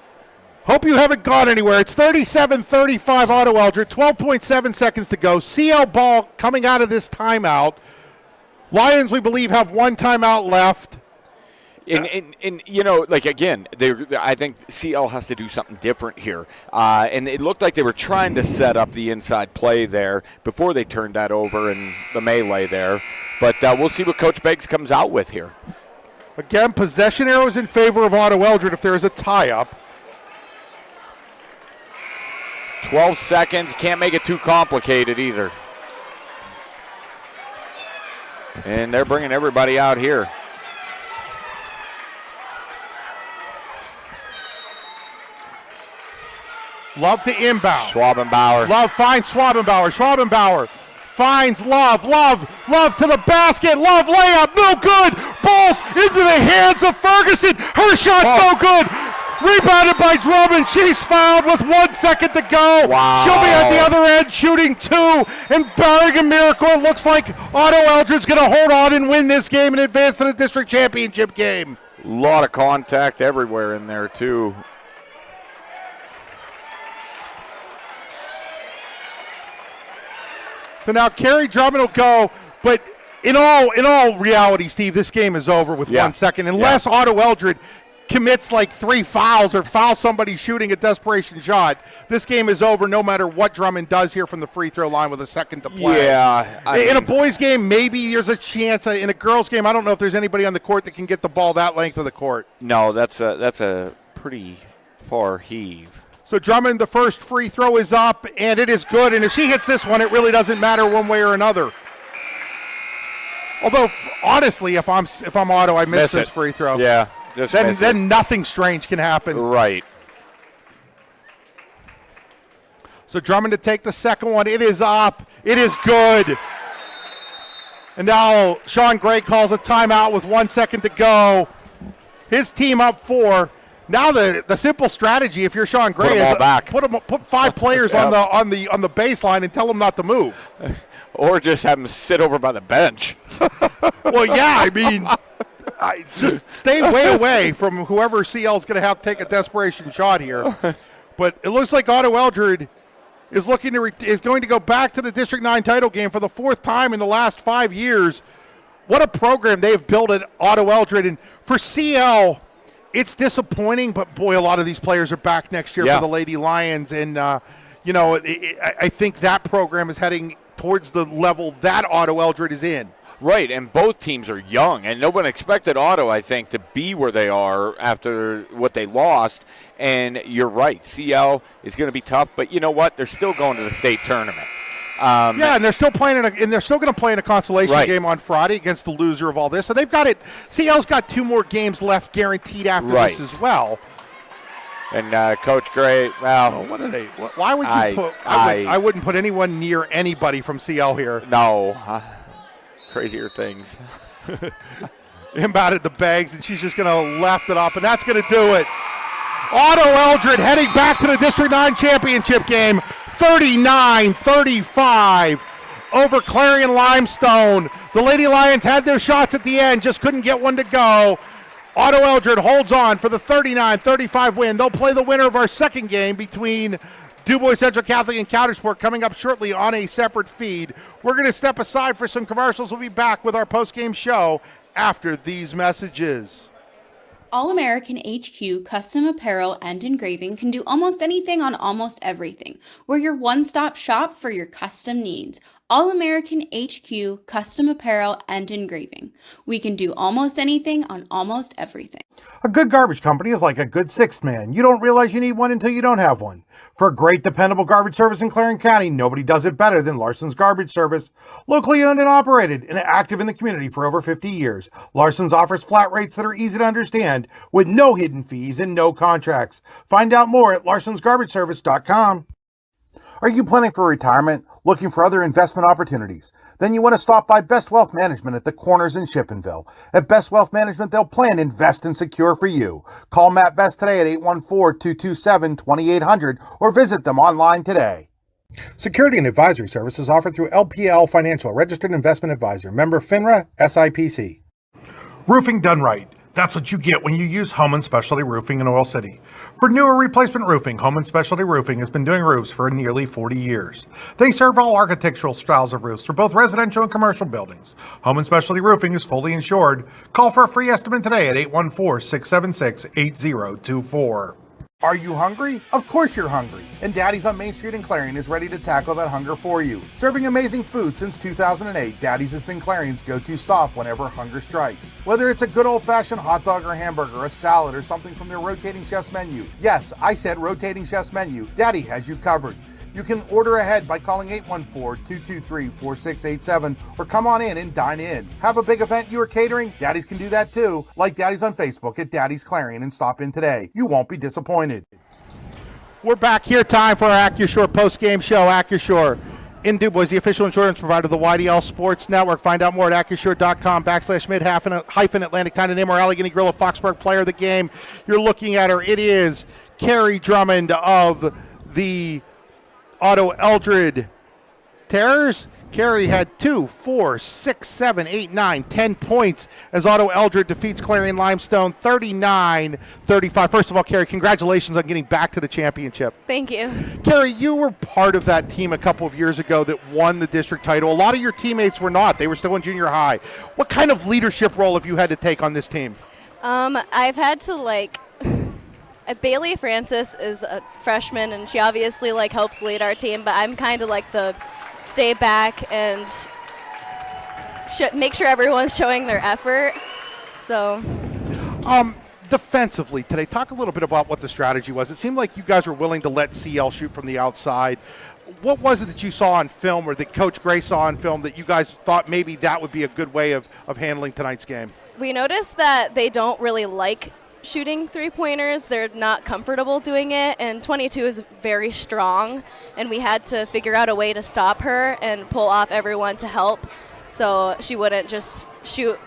Hope you haven't gone anywhere. It's 37-35 Otto-Eldred, 12.7 seconds to go. CL ball coming out of this timeout. Lions, we believe, have one timeout left. And you know, like, again, I think CL has to do something different here. And it looked like they were trying to set up the inside play there before they turned that over in the melee there. But we'll see what Coach Beggs comes out with here. Again, possession arrows in favor of Otto-Eldred if there is a tie-up. 12 seconds. Can't make it too complicated either. And they're bringing everybody out here. Love to inbound. Schwabenbauer. Love finds Schwabenbauer. Schwabenbauer finds Love. Love to the basket. Love layup. No good. Balls into the hands of Ferguson. Her shot's no good. Rebounded by Drummond. She's fouled with 1 second to go. Wow. She'll be at the other end shooting two and barring a miracle. It looks like Otto-Eldred's going to hold on and win this game and advance to the district championship game. A lot of contact everywhere in there, too. So now Kerry Drummond will go, but in all reality, Steve, this game is over with 1 second. Unless Otto-Eldred commits like 3 fouls or fouls somebody shooting a desperation shot, this game is over no matter what Drummond does here from the free throw line with a second to play. Yeah. In a boys' game, maybe there's a chance. In a girls' game, I don't know if there's anybody on the court that can get the ball that length of the court. No, that's a pretty far heave. So Drummond, the first free throw is up, and it is good. And if she hits this one, it really doesn't matter one way or another. Although, honestly, if I'm Otto, I miss this free throw. Yeah. Then nothing strange can happen. Right. So Drummond to take the second one. It is up. It is good. And now Sean Gray calls a timeout with 1 second to go. His team up 4. Now the simple strategy, if you're Sean Gray, is put 5 players on the baseline and tell them not to move, or just have them sit over by the bench. Well, yeah, I mean, just stay way away from whoever CL is going to have to take a desperation shot here. But it looks like Otto-Eldred is going to go back to the District 9 title game for the 4th time in the last 5 years. What a program they've built at Otto-Eldred, and for CL. It's disappointing, but boy, a lot of these players are back next year for the Lady Lions, and I think that program is heading towards the level that Otto-Eldred is in. Right, and both teams are young, and no one expected Otto, I think, to be where they are after what they lost. And you're right, CL is going to be tough, but you know what? They're still going to the state tournament. And they're still playing they're still going to play in a consolation game on Friday against the loser of all this. So they've got it. CL's got 2 more games left guaranteed after this as well. And Coach Gray, well, what are they? Why would you put? I wouldn't put anyone near anybody from CL here. No, crazier things. Inbounded the bags, and she's just going to left it up, and that's going to do it. Otto-Eldred heading back to the District 9 championship game. 39-35 over Clarion Limestone. The Lady Lions had their shots at the end, just couldn't get one to go. Otto-Eldred holds on for the 39-35 win. They'll play the winner of our second game between DuBois Central Catholic and Countersport coming up shortly on a separate feed. We're going to step aside for some commercials. We'll be back with our post-game show after these messages. All American HQ Custom Apparel and Engraving can do almost anything on almost everything. We're your one-stop shop for your custom needs. All American HQ Custom Apparel and Engraving. We can do almost anything on almost everything. A good garbage company is like a good sixth man. You don't realize you need one until you don't have one. For a great, dependable garbage service in Clarion County, nobody does it better than Larson's Garbage Service. Locally owned and operated and active in the community for over 50 years, Larson's offers flat rates that are easy to understand with no hidden fees and no contracts. Find out more at larsonsgarbageservice.com. Are you planning for retirement? Looking for other investment opportunities? Then you want to stop by Best Wealth Management at the Corners in Shippenville. At Best Wealth Management, they'll plan, invest, and secure for you. Call Matt Best today at 814-227-2800 or visit them online today. Security and advisory services offered through LPL Financial, registered investment advisor, member FINRA, SIPC. Roofing done right. That's what you get when you use Home & Specialty Roofing in Oil City. For newer replacement roofing, Home & Specialty Roofing has been doing roofs for nearly 40 years. They serve all architectural styles of roofs for both residential and commercial buildings. Home & Specialty Roofing is fully insured. Call for a free estimate today at 814-676-8024. Are you hungry? Of course you're hungry. And Daddy's on Main Street in Clarion is ready to tackle that hunger for you. Serving amazing food since 2008, Daddy's has been Clarion's go-to stop whenever hunger strikes. Whether it's a good old-fashioned hot dog or hamburger, a salad, or something from their rotating chef's menu. Yes, I said rotating chef's menu. Daddy has you covered. You can order ahead by calling 814-223-4687 or come on in and dine in. Have a big event you are catering? Daddy's can do that too. Like Daddy's on Facebook at Daddy's Clarion and stop in today. You won't be disappointed. We're back here. Time for our AccuSure post-game show. AccuSure in DuBois, the official insurance provider of the YDL Sports Network. Find out more at AccuSure.com/mid-Atlantic. Time to name our Allegheny Grill of Foxburg player of the game. You're looking at her. It is Carrie Drummond of the Otto-Eldred Terrors. Carrie had 2, 4, 6, 7, 8, 9, 10 points as Otto-Eldred defeats Clarion Limestone 39-35. First of all, Carrie, congratulations on getting back to the championship. Thank you. Carrie, you were part of that team a couple of years ago that won the district title. A lot of your teammates were not. They were still in junior high. What kind of leadership role have you had to take on this team? I've had to Bailey Francis is a freshman, and she obviously helps lead our team, but I'm kind of the stay back and make sure everyone's showing their effort. So defensively today, talk a little bit about what the strategy was. It seemed like you guys were willing to let CL shoot from the outside. What was it that you saw on film or that Coach Gray saw on film that you guys thought maybe that would be a good way of handling tonight's game? We noticed that they don't really like shooting three-pointers. They're not comfortable doing it, and 22 is very strong, and we had to figure out a way to stop her and pull off everyone to help so she wouldn't just shoot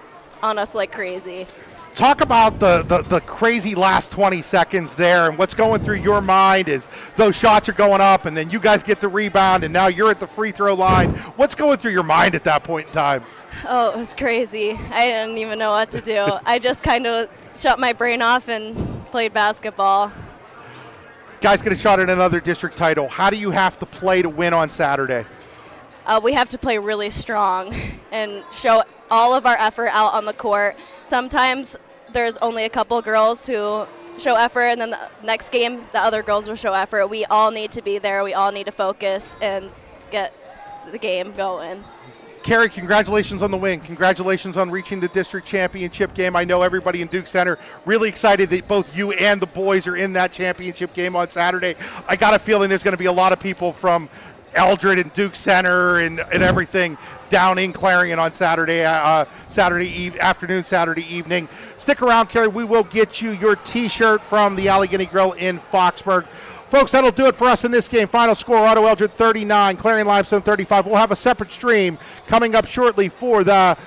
on us like crazy. Talk about the crazy last 20 seconds there and what's going through your mind as those shots are going up and then you guys get the rebound and now you're at the free throw line. What's going through your mind at that point in time? Oh, it was crazy. I didn't even know what to do. I just kind of shut my brain off and played basketball. Guys get a shot at another district title. How do you have to play to win on Saturday? We have to play really strong and show all of our effort out on the court. Sometimes there's only a couple girls who show effort, and then the next game the other girls will show effort. We all need to be there. We all need to focus and get the game going. Carrie, congratulations on the win. Congratulations on reaching the district championship game. I know everybody in Duke Center really excited that both you and the boys are in that championship game on Saturday. I got a feeling there's going to be a lot of people from Eldred and Duke Center and everything down in Clarion on Saturday afternoon, Saturday evening. Stick around, Carrie. We will get you your T-shirt from the Allegheny Grill in Foxburg. Folks, that'll do it for us in this game. Final score, Otto-Eldred 39, Clarion Limestone 35. We'll have a separate stream coming up shortly for the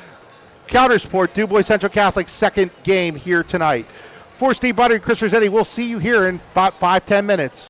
Countersport DuBois Central Catholic second game here tonight. For Steve Buttery, Chris Rossetti, we'll see you here in about 5-10 minutes.